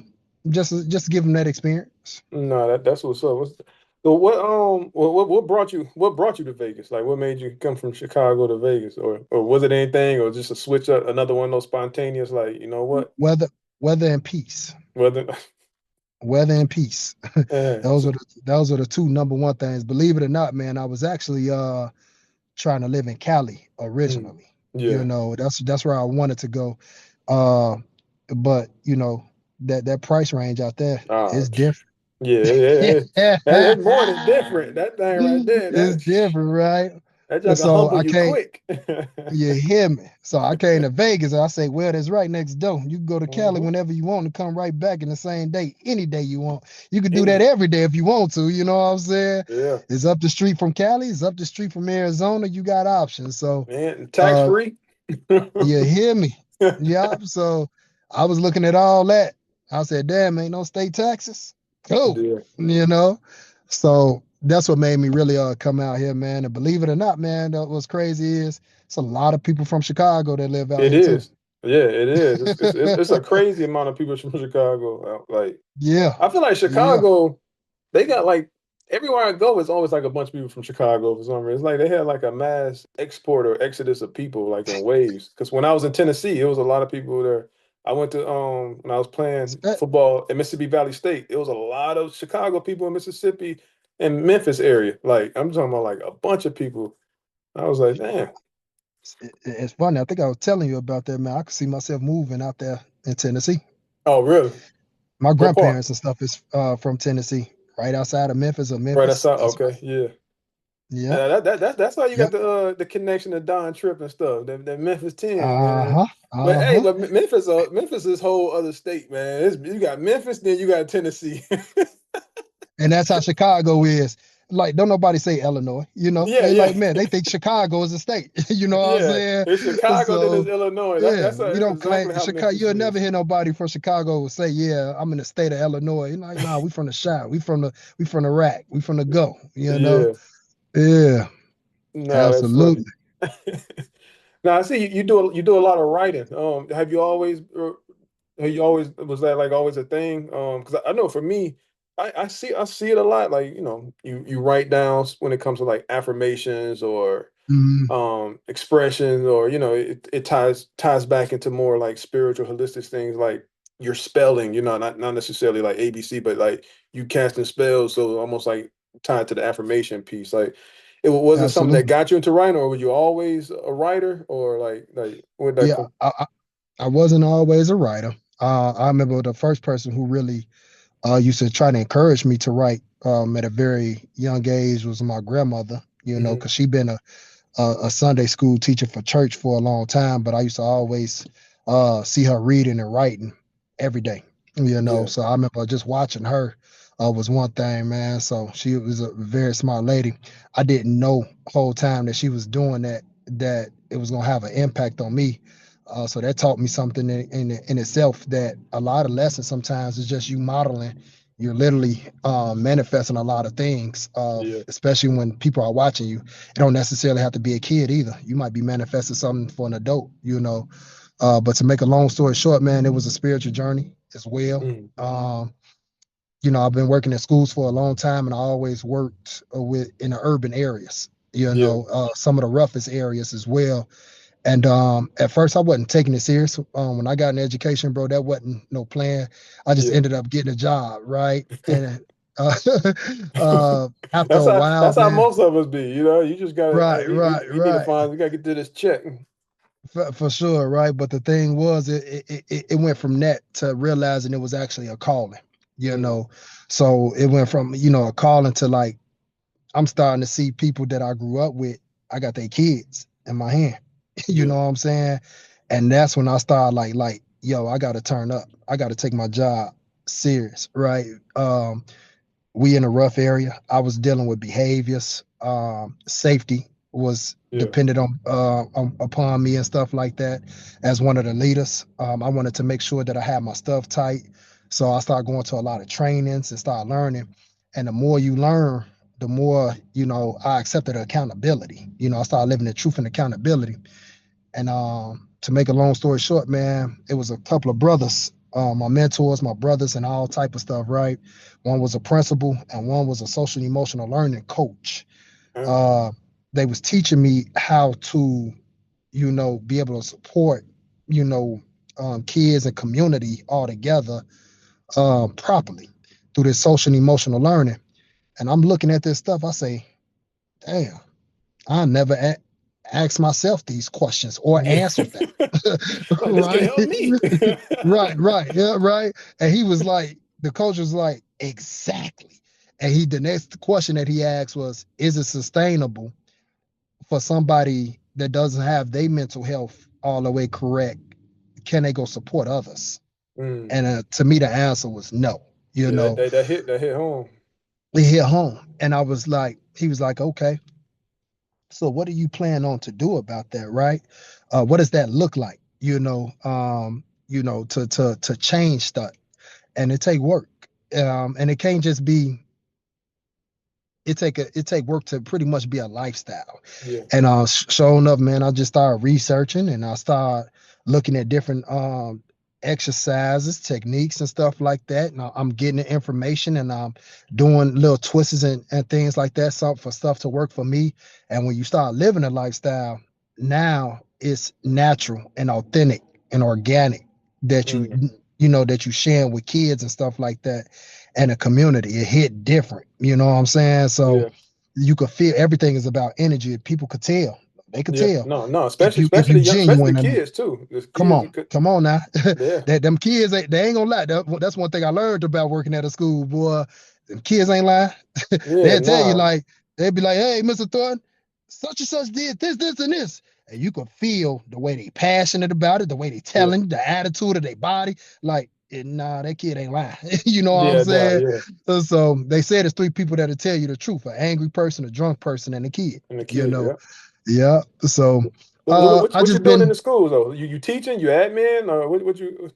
just give them that experience. No, that's what's up. So what brought you to Vegas? Like what made you come from Chicago to Vegas? Or was it anything or just a switch up, another one of those spontaneous, like, you know what? Weather, weather and peace. Whether Weather and peace. those so, are the two number one things. Believe it or not, man, I was actually trying to live in Cali mm, originally. yeah. That's where I wanted to go. Uh, but that price range out there Uh, is different. yeah, yeah. That more than different. That thing right there. It's different, right? That just can So humble I you can't. quick. You hear me? So I came to Vegas and I say, well, that's right next door. You can go to Cali Hmm. whenever you want and come right back in the same day, any day you want. You can do Any that every day if you want to. You know what I'm saying? yeah, It's up the street from Cali. It's up the street from Arizona. You got options. So man, tax uh, free. you hear me? Yeah. So I was looking at all that. I said, damn, ain't no state taxes. Cool. Yeah, You know? So that's what made me really come out here, man. And believe it or not, man, what's crazy is it's a lot of people from Chicago that live out it here too. is. Yeah, it is. It's a crazy amount of people from Chicago. Like Yeah. I feel like Yeah. Chicago, they got like everywhere I go, it's always like a bunch of people from Chicago for some reason. It's like they had like a mass export or exodus of people like in waves. Because when I was in Tennessee, it was a lot of people there. I went to when I was playing Spe- football at Mississippi Valley State. It was a lot of Chicago people in Mississippi and Memphis area. Like I'm talking about like a bunch of people. I was like, damn. it's funny. I think I was telling you about that, man. I could see myself moving out there in Tennessee. Oh, really? My What part? grandparents and stuff is from Tennessee, right outside of Memphis or Right Memphis. outside. That's why. Okay, yeah. Yep. That's how you got Yep. the connection to Don Tripp and stuff. That Memphis 10, man. Uh-huh. But hey, Uh-huh. but Memphis is whole other state, man. You got Memphis, then you got Tennessee. And that's how Chicago is. Like, don't nobody say Illinois, you know? Yeah, They yeah, like, man, they think Chicago is a state. You know what I'm yeah. saying? It's Chicago, then it's So Illinois. yeah, we That's don't claim exactly how Chicago. Memphis You'll never is. hear nobody from Chicago say, "Yeah, I'm in the state of Illinois." You're like, nah, we from the shop. We from the rack. We from the go. You know? Yeah. Yeah, No, that's funny. absolutely. Now I see you do a lot of writing. Have you always was that like always a thing? Because I know for me, I see it a lot. Like you write down when it comes to like affirmations or Mhm. expressions, or it ties back into more like spiritual holistic things like your spelling. Not necessarily like ABC, but like you casting spells, so almost like tied to the affirmation piece. Like was it something that Absolutely. got you into writing, or were you always a writer, or like where'd that Yeah, come? I wasn't always a writer. I remember the first person who really used to try to encourage me to write at a very young age was my grandmother. You know, Hmm. because she'd been a Sunday school teacher for church for a long time, but I used to always see her reading and writing every day. You know, Yeah, so I remember just watching her was one thing, man. So she was a very smart lady. I didn't know the whole time that she was doing that it was gonna have an impact on me. So that taught me something in itself, that a lot of lessons sometimes is just you modeling. You're literally manifesting a lot of things, yeah. especially when people are watching you. It don't necessarily have to be a kid either. You might be manifesting something for an adult, you know. But to make a long story short, man, it was a spiritual journey as well. Mm, You know, I've been working in schools for a long time, and I always worked with in the urban areas. You yeah, know, some of the roughest areas as well. And at first, I wasn't taking it serious. When I got in education, bro, that wasn't no plan. I just yeah. ended up getting a job, right? And uh, after a while, That's how man, most of us be. You just gotta. Hey, right, right, we need to right. find. We gotta get to this check. For sure, right? But the thing was, it went from that to realizing it was actually a calling, you Mm, know. So it went from a calling to like I'm starting to see people that I grew up with. I got their kids in my hand. You yeah, know what I'm saying? And that's when I started like, yo, I got to turn up. I got to take my job serious, right? We in a rough area. I was dealing with behaviors. Safety was yeah. dependent upon me and stuff like that. As one of the leaders, I wanted to make sure that I had my stuff tight. So I started going to a lot of trainings and started learning. And the more you learn, the more I accepted accountability. I started living the truth and accountability. And to make a long story short, man, it was a couple of brothers, my mentors, my brothers, and all type of stuff. Right, one was a principal, and one was a social emotional learning coach. Uh, Uh, they was teaching me how to, be able to support, you know, kids and community all together properly through this social and emotional learning. And I'm looking at this stuff. I say, damn, I never asked myself these questions or yeah. answered them. Like this can Right, help me. right, yeah, right. And he was like, the coach was like, exactly. And the next question that he asked was, is it sustainable for somebody that doesn't have their mental health all the way correct? Can they go support others? Mm, And to me, the answer was no. You yeah, know, that hit home. we hit home. And I was like, he was like, okay, so what do you plan on to do about that, right? What does that look like? To change stuff, and it take work, and it can't just be. It take work to pretty much be a lifestyle. Yeah, And sure enough, man, I just started researching and I started looking at different exercises, techniques, and stuff like that. And I'm getting the information and I'm doing little twists and things like that, for stuff to work for me. And when you start living a lifestyle, now it's natural and authentic and organic. that Mm, that you sharing with kids and stuff like that, and a community. It hit different. You know what I'm saying? So yeah. you could feel everything is about energy. People could tell. They could Yeah. tell No, no, if especially you the young, especially genuine the or not. kids too. The Come kids on, could, come on now. yeah. That them kids they ain't gonna lie. That's one thing I learned about working at a school, boy. Them kids ain't lying. Yeah, They'll tell you nah. like they'll be like, "Hey, Mr. Thornton, such and such did this, and this," and you can feel the way they passionate about it, the way they Yeah. telling, the attitude of their body. Like, nah, that kid ain't lying. You know what I'm Yeah, nah, saying? yeah. So they said it's three people that'll tell you the truth: an angry person, a drunk person, and a kid. And the You kid, know, yeah. yeah. So I What you just doing in the been schools though? You teaching, you admin, or what you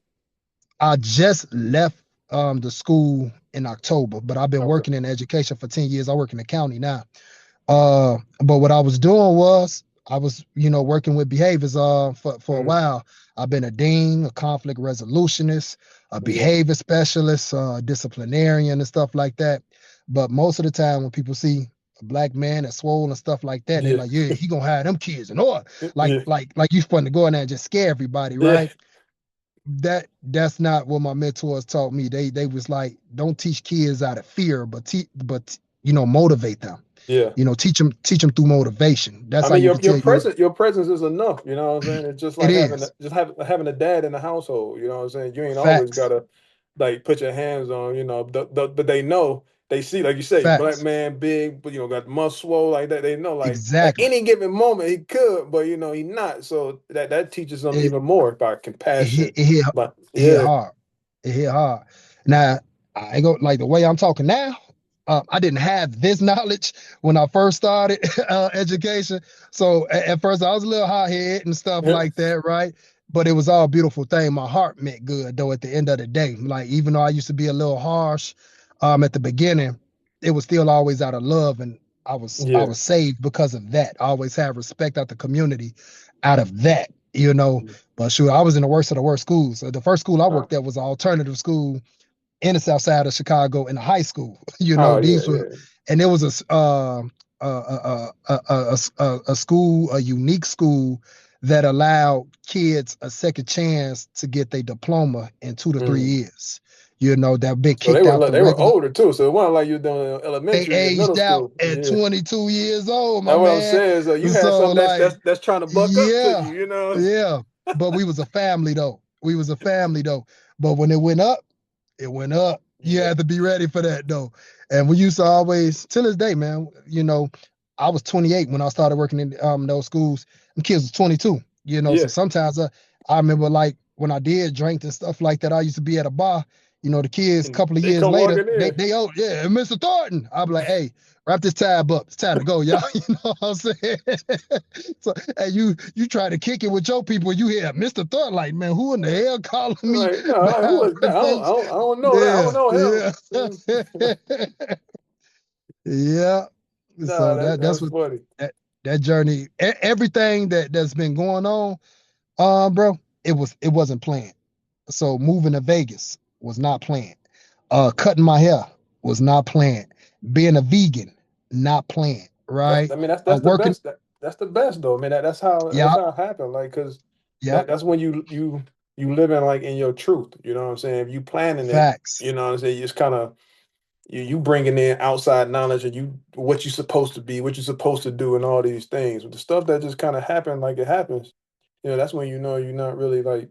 I just left the school in October, but I've been okay. working in education for 10 years. I work in the county now. But what I was doing was I was, working with behaviors for a Mm, while. I've been a dean, a conflict resolutionist, a yeah, behavior specialist, disciplinarian and stuff like that. But most of the time when people see a black man that's swollen and stuff like that, they yeah, like, yeah, he gonna have them kids in order. Like, yeah, like you fun to go in there and just scare everybody, yeah, right? That's not what my mentors taught me. They was like, don't teach kids out of fear, but motivate them. yeah. Teach them through motivation. That's I how mean, you can tell you your presence is enough. You know what I'm saying? It's just it like is having a dad in the household. You know what I'm saying? You ain't always facts, gotta like put your hands on. But they know they see, like you say, black facts, man, big, but got muscle swole like that. They know like at exactly. any given moment he could, but he not. So that teaches them It even more about it hit compassion. it hit But it hit yeah, hard. It hit hard. Now I go like the way I'm talking now. I didn't have this knowledge when I first started education. So at first I was a little hot head and stuff like that, right? But it was all a beautiful thing. My heart meant good though. At the end of the day, like even though I used to be a little harsh, at the beginning, it was still always out of love, and I yeah, was saved because of that. I always have respect out the community out of that. But sure, I was in the worst of the worst schools. The first school I oh, worked at was an alternative school in the south side of Chicago in a high school. oh yeah, These were, yeah. and it was a school, a unique school that allowed kids a second chance to get their diploma in 2 to 3 Mm. year. That been So kicked out the they were regular. older too. So it wasn't like you were doing They elementary and middle aged out school. at Yeah. 22 years old, my That's what I'm man. saying. So you had So something like, that's trying to buck up to yeah, you, you know? yeah. But we was a family though. We was a family though. But when it went up, it went up. You Yeah. had to be ready for that though. And we used to always, till this day, man, I was 28 when I started working in those schools. And kids was 22. So Yeah. sometimes I remember like when I did drink and stuff like that, I used to be at a bar, the kids a And couple of they years come later, walking in. they oh yeah, Mr. Thornton. I'd be like, hey, wrap this tab up. It's time to go, y'all. You know what I'm saying? So and you try to kick it with your people, you hear Mr. Thornton, like, man, who in the hell calling me Like, no, like, who behind is that? my face? I don't know that. I don't Yeah, know him. yeah. Yeah. Nah, So that's that's what funny. that journey, everything that's been going on, bro, it wasn't planned. So moving to Vegas was not planned. Cutting my hair was not planned. Being a vegan, not planned, right? I mean that's the Working, best. That's the best though. I mean that's yeah, how it happened. Like, cause yeah, that's when you living like in your truth. You know what I'm saying? If you planning it, facts, you know what I'm saying. You just kind of you bringing in outside knowledge and you what you're supposed to be, what you're supposed to do, and all these things. But the stuff that just kind of happen like it happens, that's when you know you're not really like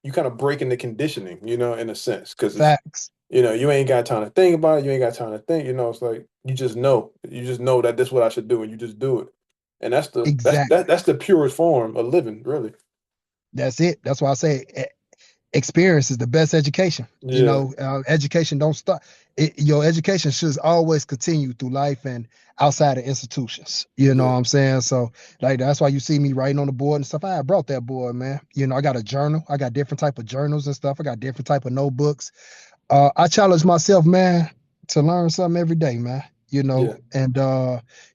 you kind of breaking the conditioning, in a sense, because it's facts, you ain't got time to think about it, you ain't got time to think, it's like you just know that this is what I should do, and you just do it, and exactly. that's the purest form of living, really. That's it. That's why I say experience is the best education. Yeah, Education don't stop. Your education should always continue through life and outside of institutions. You know what yeah, I'm saying? So like that's why you see me writing on the board and stuff. I brought that board, man. I got a journal. I got different type of journals and stuff. I got different type of notebooks. I challenge myself, man, to learn something every day, man. yeah, And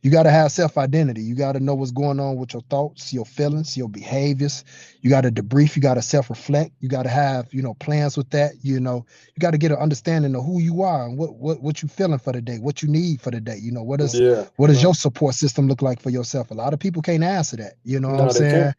you got to have self identity. You got to know what's going on with your thoughts, your feelings, your behaviors. You got to debrief. You got to self reflect. You got to have plans with that. You got to get an understanding of who you are and what you feeling for the day, what you need for the day. yeah. What does your No, support system look like for yourself? A lot of people can't answer that. You know what I'm no, they saying? can't.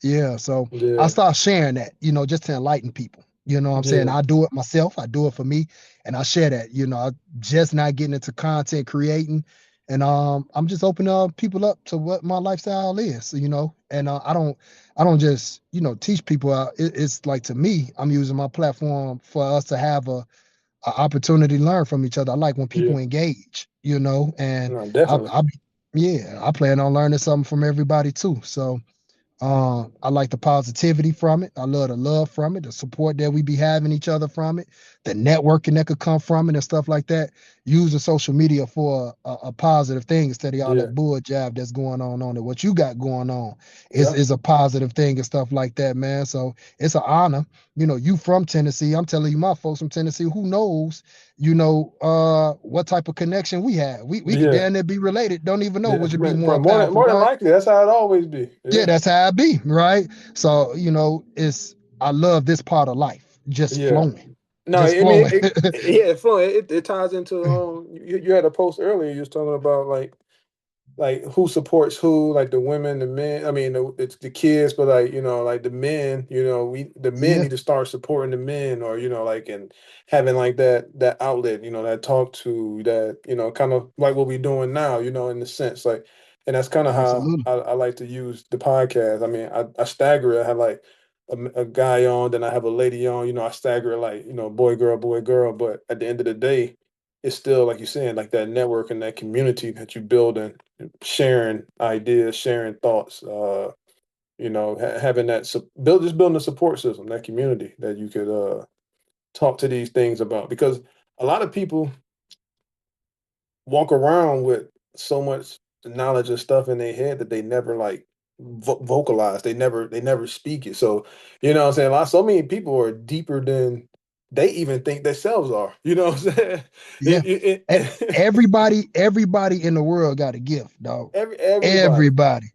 Yeah, so I Yeah, start sharing that, just to enlighten people. You know what I'm saying? yeah, I do it myself, I do it for me, and I share that. I just not getting into content creating, and I'm just opening people up to what my lifestyle is, and I don't just teach people. It's like, to me, I'm using my platform for us to have a opportunity to learn from each other. I like when yeah. people engage, and No, I, definitely. I yeah, I plan on learning something from everybody too. So I like the positivity from it. I love the love from it, the support that we be having each other from it, the networking that could come from it and stuff like that. Using social media for a positive thing instead of all Yeah, that bull jab that's going on it. What you got going on is yeah, is a positive thing and stuff like that, man. So it's an honor. You from Tennessee. I'm telling you, my folks from Tennessee, who knows, what type of connection we have. We could yeah, damn near be related. Don't even know yeah. which would be Man, more more powerful, than right? likely, that's how it always be. Yeah, Yeah, that's how I be, right? So, it's I love this part of life. Just yeah. flowing. No, Just I mean, flowing. yeah, Flo, it ties into you had a post earlier. You was talking about like who supports who, like the women, the men. I mean, it's the kids, but like like the men. The men Yeah, need to start supporting the men, or like and having like that outlet. That talk to that. Kind of like what we're doing now. In the sense like, and that's kind of how absolutely. I like to use the podcast. I mean, I stagger it. I have like a guy on, then I have a lady on. I stagger it like boy girl. But at the end of the day, it's still like you're saying, like that network and that community that you build and sharing ideas, sharing thoughts, having that just building a support system, that community that you could talk to these things about. Because a lot of people walk around with so much knowledge and stuff in their head that they never like vocalize. They never speak it. So what I'm saying. So many people are deeper than they even think themselves are. You know what I'm saying? Yeah. E- everybody in the world got a gift, dog. Everybody, Everybody.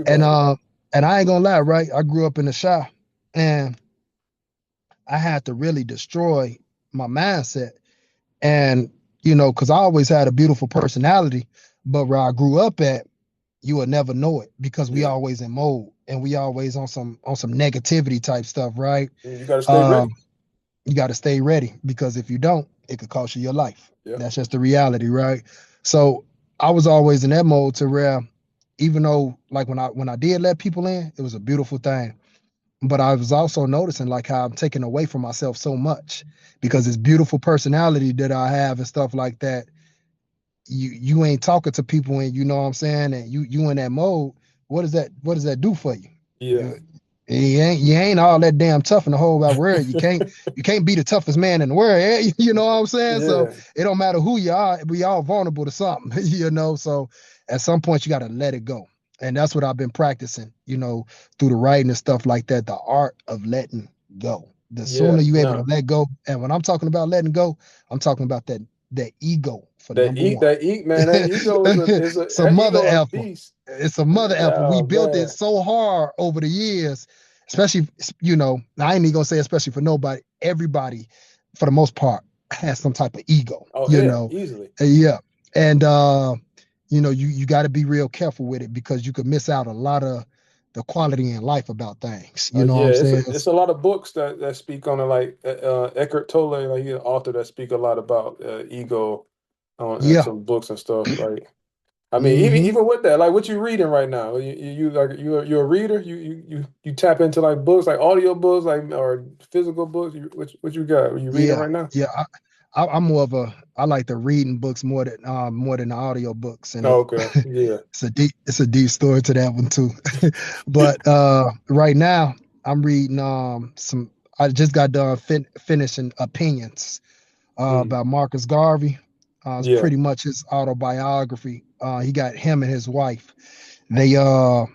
And everybody. and I ain't gonna lie, right? I grew up in the Shy, and I had to really destroy my mindset. And because I always had a beautiful personality, but where I grew up at, you will never know it because we Yeah, always in mode and we always on some negativity type stuff, right? and you got to stay Um, ready. you got to stay ready because if you don't, it could cost you your life. Yeah, That's just the reality, right? So I was always in that mode to where, even though, like, when I did let people in, it was a beautiful thing. But I was also noticing like how I'm taking away from myself so much because mm, this beautiful personality that I have and stuff like that, you ain't talking to people, and you know what I'm saying, and you in that mode. What does that do for you? yeah, You, you ain't all that damn tough in the whole wide world. You can't be the toughest man in the world. You know what I'm saying? So yeah, it don't matter who you are, we all vulnerable to something. So at some point you got to let it go. And that's what I've been practicing, through the writing and stuff like that, the art of letting go. The yeah. sooner you able to No, let go, and when I'm talking about letting go, I'm talking about that ego for number one. man, that ego It's a that mother ego is a effer. beast. It's a mother effer. We Oh built it man. so hard over the years, especially, I ain't even gonna say especially for nobody. Everybody, for the most part, has some type of ego, Oh yeah, easily. Yeah. And you got to be real careful with it because you could miss out a lot of the quality in life about things. You know what Yeah, I'm it's saying? a lot of books that speak on it, like Eckhart Tolle, like he's an author that speak a lot about ego on Yeah. some books and stuff. Like, I mean, Hmm. even with that, like, what you reading right now? Like you're a reader. You tap into like books, like audio books, like or physical books. What you got? Are you reading Yeah. right now? Yeah. I'm more of I like the reading books more than the audio books, and Oh, okay. Yeah. it's a deep story to that one too. But right now I'm reading some. I just got done finishing Opinions Mm. about Marcus Garvey. It's Yeah. pretty much his autobiography. He got him and his wife. They uh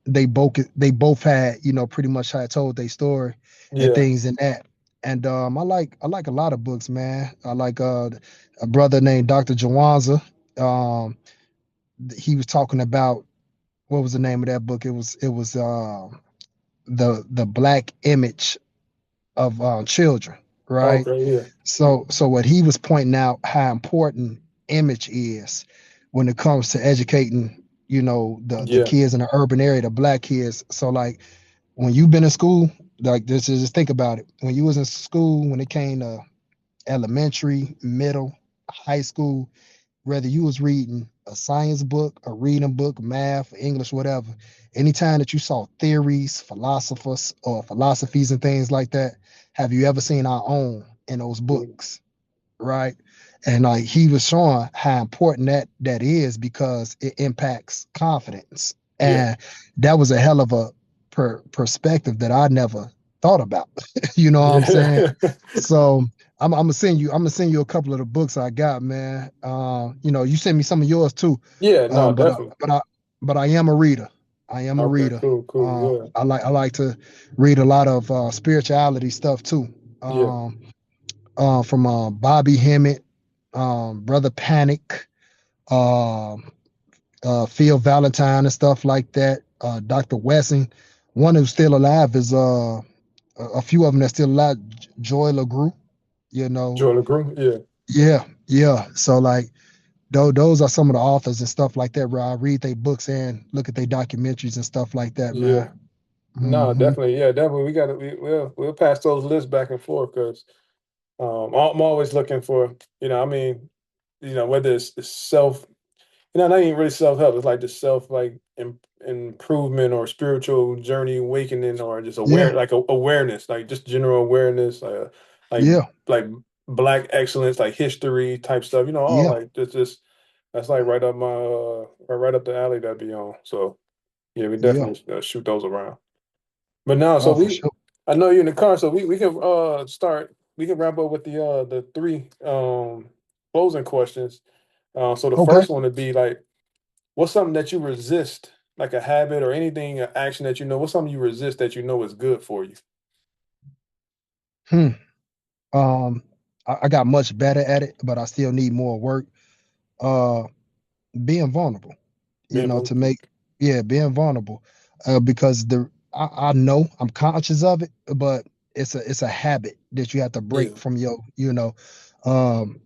they both had, pretty much how I told their story and Yeah. things in that. And I like a lot of books, man. I like a brother named Dr. Jawanza. Um, he was talking about, what was the name of that book? It was the black image of children, right? Okay. Yeah. So what he was pointing out how important image is when it comes to educating, the Yeah. kids in the urban area, the black kids. So like, when you've been in school, like this is just think about it. When you was in school, when it came to elementary, middle, high school, whether you was reading a science book, a reading book, math, English, whatever, anytime that you saw theories, philosophers, or philosophies and things like that, have you ever seen our own in those books? Right? And like he was showing how important that is because it impacts confidence. Yeah. And that was a hell of a perspective that I never thought about. You know what I'm saying? Yeah. So I'm gonna send you a couple of the books I got, man. You know, you send me some of yours too. Yeah, no, But definitely. but I am a reader. I am a Okay, reader. cool, cool. Yeah. I like to read a lot of spirituality stuff too. Yeah. From Bobby Hemmett, Brother Panic, um, Phil Valentine, and stuff like that. Dr. Wessing. One who's still alive is a few of them that's still alive. Joy LaGrue, you know. Joy LeGrue. Yeah. Yeah, yeah. So like those are some of the authors and stuff like that where I read their books and look at their documentaries and stuff like that, Yeah. man. No, Hmm. definitely. Yeah, definitely. We'll pass those lists back and forth because I'm always looking for, I mean, whether it's self, not even really self-help, it's like just self like improvement or spiritual journey awakening or just Yeah, awareness, like just general awareness, like yeah, like black excellence, like history type stuff, all yeah, like just that's like right up the alley that be on. So yeah, we yeah. definitely shoot those around. But now, so Oh, for sure. I know you're in the car, so we can we can wrap up with the three closing questions. So the Okay. first one would be like, what's something that you resist, like a habit or anything, an action that what's something you resist that you know is good for you? Hmm. Um, I got much better at it, but I still need more work. Uh, being vulnerable, Being to vulnerable. make, yeah, being vulnerable, because I know I'm conscious of it, but it's a habit that you have to Yeah, break from your, um,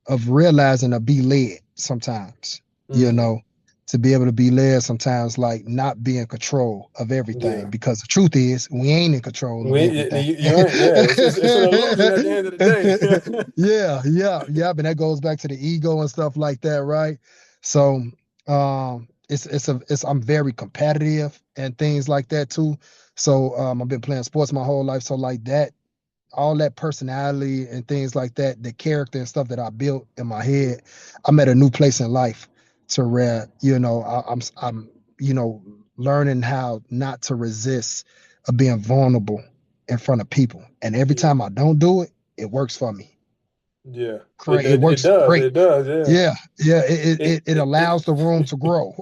of realizing to be led sometimes, you hmm, know, to be able to be led sometimes, like not be in control of everything. yeah. Because the truth is, we ain't in control of everything. You ain't, yeah, it's an illusion at the end of the day. Yeah, yeah, yeah. But that goes back to the ego and stuff like that, right? So it's I'm very competitive and things like that too. So I've been playing sports my whole life. So like that, all that personality and things like that, the character and stuff that I built in my Yeah, head, I'm at a new place in life to where, I'm learning how not to resist of being vulnerable in front of people. And every yeah, time I don't do it, it works for me. yeah. Great. It works great. It does, yeah. Yeah. Yeah. It It allows the room to grow.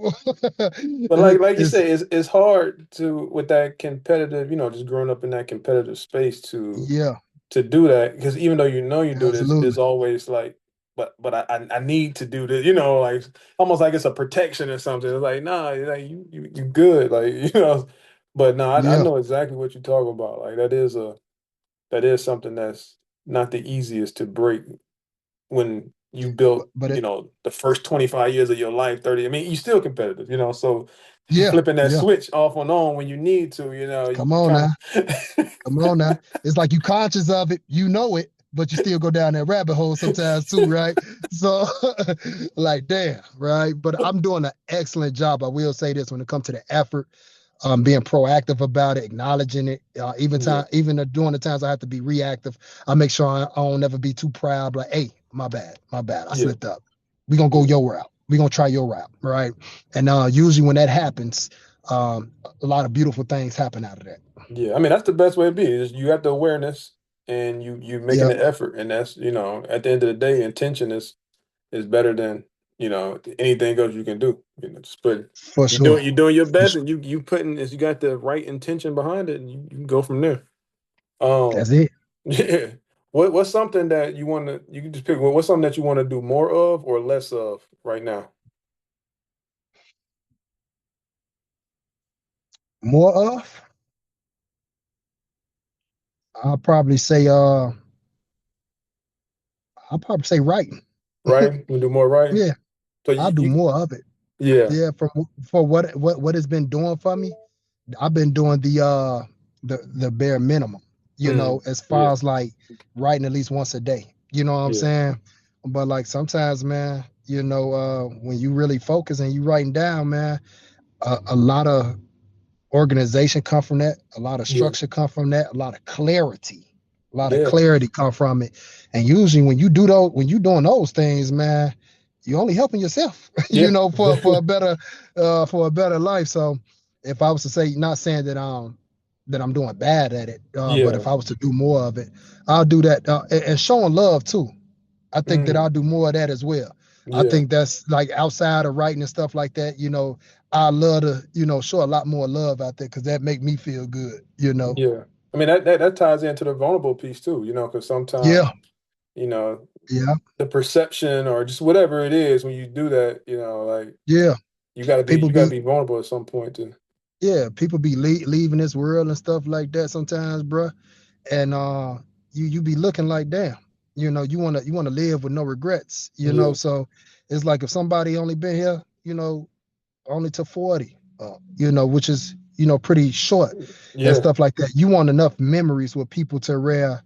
But like you It's say, it's hard to with that competitive, just growing up in that competitive space yeah, to do that because even though you do this, absolutely. it's always like, but I need to do this, like almost like it's a protection or something. It's like nah, like you good, like But no, I Yeah. know exactly what you're talking about. Like that is something that's not the easiest to break when you But, built, but it the first 25 years of your life, 30. I mean, you're still competitive, so yeah, flipping that yeah. switch off and on when you need to, Come you on kind now. of Come on now. It's like you conscious of it, you know it, but you still go down that rabbit hole sometimes too, right? So like damn, right? But I'm doing an excellent job. I will say this when it comes to the effort, being proactive about it, acknowledging it. yeah, Even during the times I have to be reactive, I make sure I don't ever be too proud. Like, hey, my bad, I yeah, slipped up. We gonna go yeah, your route. We gonna try your route, right? And usually when that happens, a lot of beautiful things happen out of that. yeah. I mean, that's the best way to be. Is you have the awareness and you making Yeah, the effort, and that's at the end of the day, intention is better than anything else you can do. Just put for sure. you're doing your For best, sure. and you putting is you got the right intention behind it, and you can go from there. Um, That's it. yeah. What's something that you can just pick? What's something that you want to do more of or less of right now? More of, I'll probably say writing. Right? You can do more writing. Yeah, So I'll do more of it. yeah, Yeah, for what it's been doing for me. I've been doing the bare minimum, as far Yeah. as like writing at least once a day. You know what I'm Yeah. saying? But like sometimes, man, when you really focus and you writing down, man, a lot of organization come from that, a lot of Yeah. structure come from that, a lot of clarity, Yeah. come from it. And usually when you do those, when you doing those things, man, you're only helping yourself, Yeah. for a better life. So if I was to say, not saying that I'm doing bad at it, but Yeah. if I was to do more of it, I'll do that, and showing love too. I think that Mm. I'll do more of that as well. I Yeah. think that's like outside of writing and stuff like that, I love to, show a lot more love out there because that make me feel good. Yeah. I mean, that ties into the vulnerable piece too, because sometimes, Yeah, you know, yeah, the perception or just whatever it is when you do that, like yeah. People you gotta be, be vulnerable at some point to yeah, people be leaving this world and stuff like that sometimes, bruh. And you be looking like, damn, you wanna live with no regrets. yeah. So it's like if somebody only been here, only to 40, which is, pretty short and Yeah. stuff like that. You want enough memories with people to where,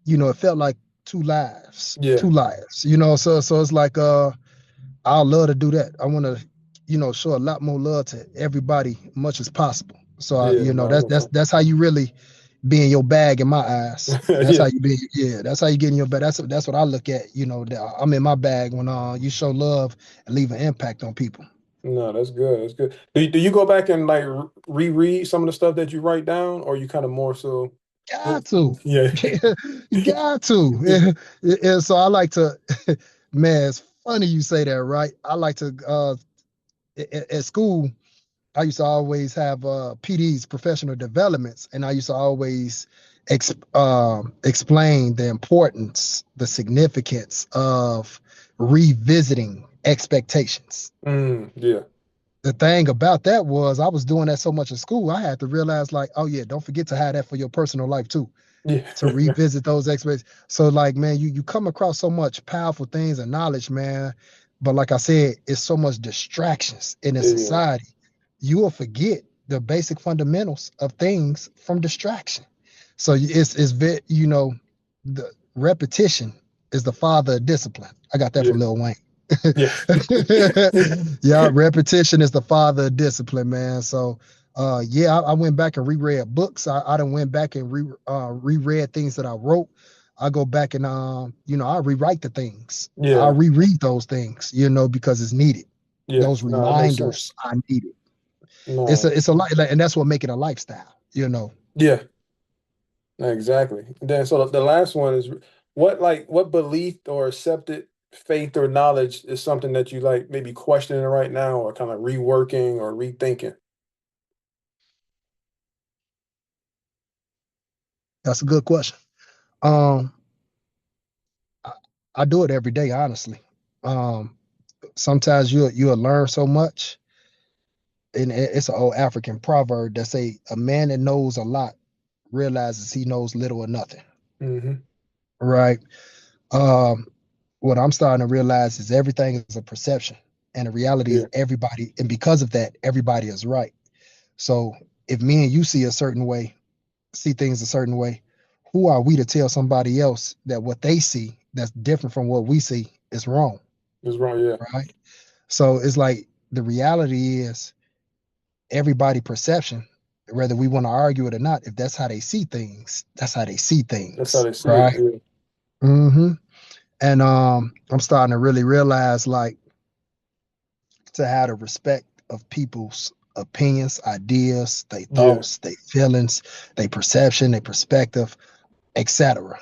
it felt like Yeah. two lives, so it's like, I love to do that. I want to, show a lot more love to everybody, much as possible. So, Yeah. No, that's how you really be in your bag in my eyes. That's how yeah. you be. Yeah, that's how you get in your bag. That's what I look at. That I'm in my bag when you show love and leave an impact on people. No, that's good. That's good. Do you go back and like reread some of the stuff that you write down, or you kind of more so Got to. yeah. You got to. And so I like to, man, it's funny you say that, right? I like to, at school, I used to always have PDs, professional developments, and I used to always explain the importance, the significance of revisiting expectations. Yeah. The thing about that was I was doing that so much in school, I had to realize, like, oh yeah, don't forget to have that for your personal life too, Yeah. to revisit those experiences. So like, man, you come across so much powerful things and knowledge, man. But like I said, it's so much distractions in this Yeah. society. You will forget the basic fundamentals of things from distraction. So it's very, the repetition is the father of discipline. I got that Yeah. from Lil Wayne. Yeah. Yeah, repetition is the father of discipline, man. So yeah, I went back and reread books. I done went back and reread things that I wrote. I go back and I rewrite the things. I Yeah. reread those things, because it's needed. Yeah. Those No, that makes reminders sense. are needed. No. It's a lot, and that's what make it a lifestyle. Yeah. Exactly. And then so the last one is what belief or accepted faith or knowledge is something that you like maybe questioning right now or kind of reworking or rethinking. That's a good question. Um, I, I do it every day, honestly. Um, Sometimes you'll learn so much, and it's an old African proverb that say a man that knows a lot realizes he knows little or nothing. Hmm. Right. Um, what I'm starting to realize is everything is a perception, and the reality Yeah. is everybody, and because of that, everybody is right. So if me and you see things a certain way, who are we to tell somebody else that what they see that's different from what we see is wrong? That's right. Yeah. Right. So it's like the reality is everybody perception, whether we want to argue it or not, if that's how they see things, that's how they see That's how things. they see it. Right. Yeah. Mm-hmm. And I'm starting to really realize, like, to have the respect of people's opinions, ideas, their Yeah. thoughts, their feelings, their perception, their perspective, etc.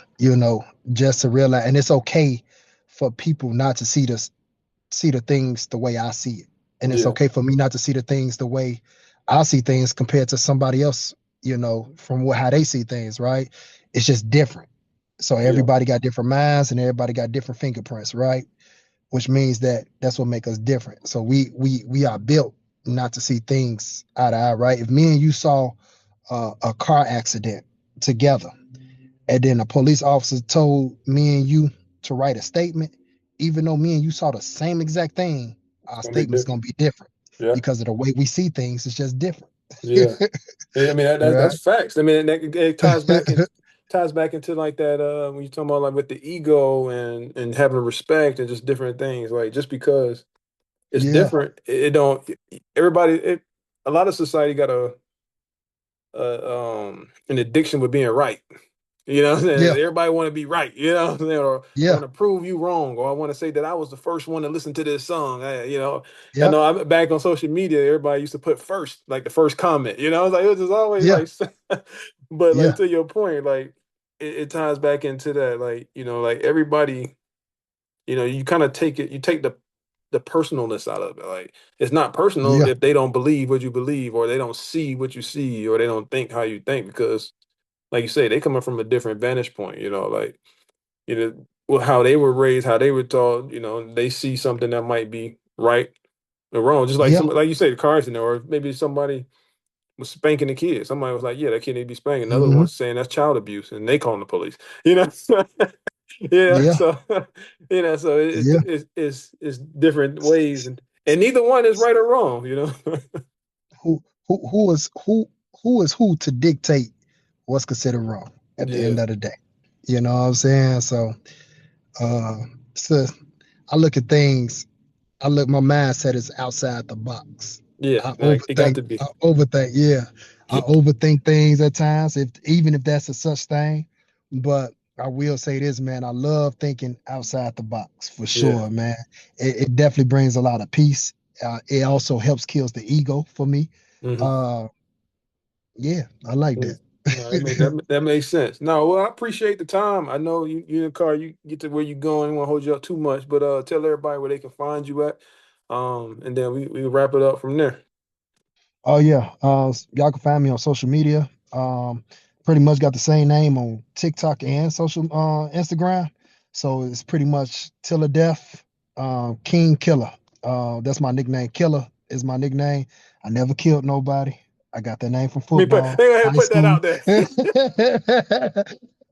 Just to realize, and it's okay for people not to see the things the way I see it. And it's Yeah. okay for me not to see the things the way I see things compared to somebody else, from how they see things, right? It's just different. So Yeah. everybody got different minds and everybody got different fingerprints, right? Which means that's what makes us different. So we are built not to see things eye to eye, right? If me and you saw a car accident together, and then a police officer told me and you to write a statement, even though me and you saw the same exact thing, It's our gonna be statement's different. gonna be different Yeah. because of the way we see things. It's just different. Yeah. I mean Right? that's facts. I mean it ties back into like that when you're talking about like with the ego and having respect and just different things. Like just because it's Yeah, different, it don't everybody a lot of society got an addiction with being right. You know what I'm saying? yeah, Everybody want to be right, you know what I'm saying? Or I yeah, want to prove you wrong, or I want to say that I was the first one to listen to this song. You know, I yep, know I'm back on social media, everybody used to put first, like the first comment, you know, it's like it was just always yeah, like but like yeah, to your point, like it ties back into that, like, you know, like everybody, you know, you kind of take it, you take the personalness out of it. Like it's not personal yeah, if they don't believe what you believe, or they don't see what you see, or they don't think how you think, because like you say, they coming from a different vantage point, you know, like, you know, well, how they were raised, how they were taught, you know, they see something that might be right or wrong. Just like yeah, somebody, like you say, the cars in there, or maybe somebody was spanking the kid. Somebody was like, "Yeah, that kid need to be spanked." Another hmm, one's saying that's child abuse, and they calling the police. You know, yeah. yeah, So, you know, so yeah. it's different ways, and neither one is right or wrong. You know. Who is who to dictate what's considered wrong at the Yeah. end of the day? You know what I'm saying? So, uh, so I look at things. My mindset is outside the box. Yeah. I Nah, it got overthink. to be. I overthink. Yeah, I overthink things at times. If even if that's a such thing, but I will say this, man. I love thinking outside the box for Yeah. sure, man. It definitely brings a lot of peace. It also helps kills the ego for me. Hmm. Uh, yeah, I like Mm. that. No, that makes sense. No, well, I appreciate the time. I know you in the car, you get to where you going, I don't want to hold you up too much, but tell everybody where they can find you at. And then we wrap it up from there. Oh yeah, y'all can find me on social media. Pretty much got the same name on TikTok and social Instagram. So it's pretty much TillDaDeath, King Killer. That's my nickname. Killer is my nickname. I never killed nobody. I got that name from football, Go ahead and high put that school. out there.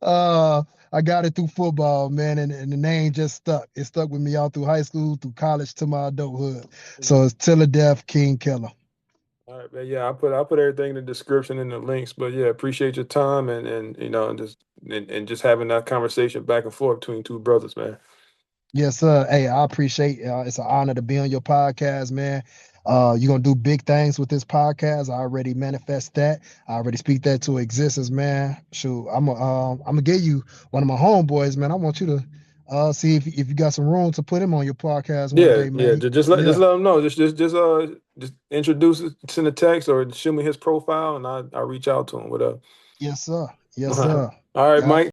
uh, I got it through football, man, and the name just stuck. It stuck with me all through high school, through college, to my adulthood. So it's TillDaDeath, King Killer. All right, man. Yeah, I'll put everything in the description and the links. But yeah, appreciate your time and you know, and just having that conversation back and forth between two brothers, man. Yes, sir. Hey, I appreciate it's an honor to be on your podcast, man. You're gonna do big things with this podcast. I already manifest that. I already speak that to existence, man. Shoot, I'm gonna give you one of my homeboys, man. I want you to see if you got some room to put him on your podcast one Yeah, day, yeah. man. Just Yeah. let them know. Just introduce it, send a text or show me his profile, and I'll reach out to him. Whatever. Yes, sir. Yes, sir. All right, Yeah. Mike.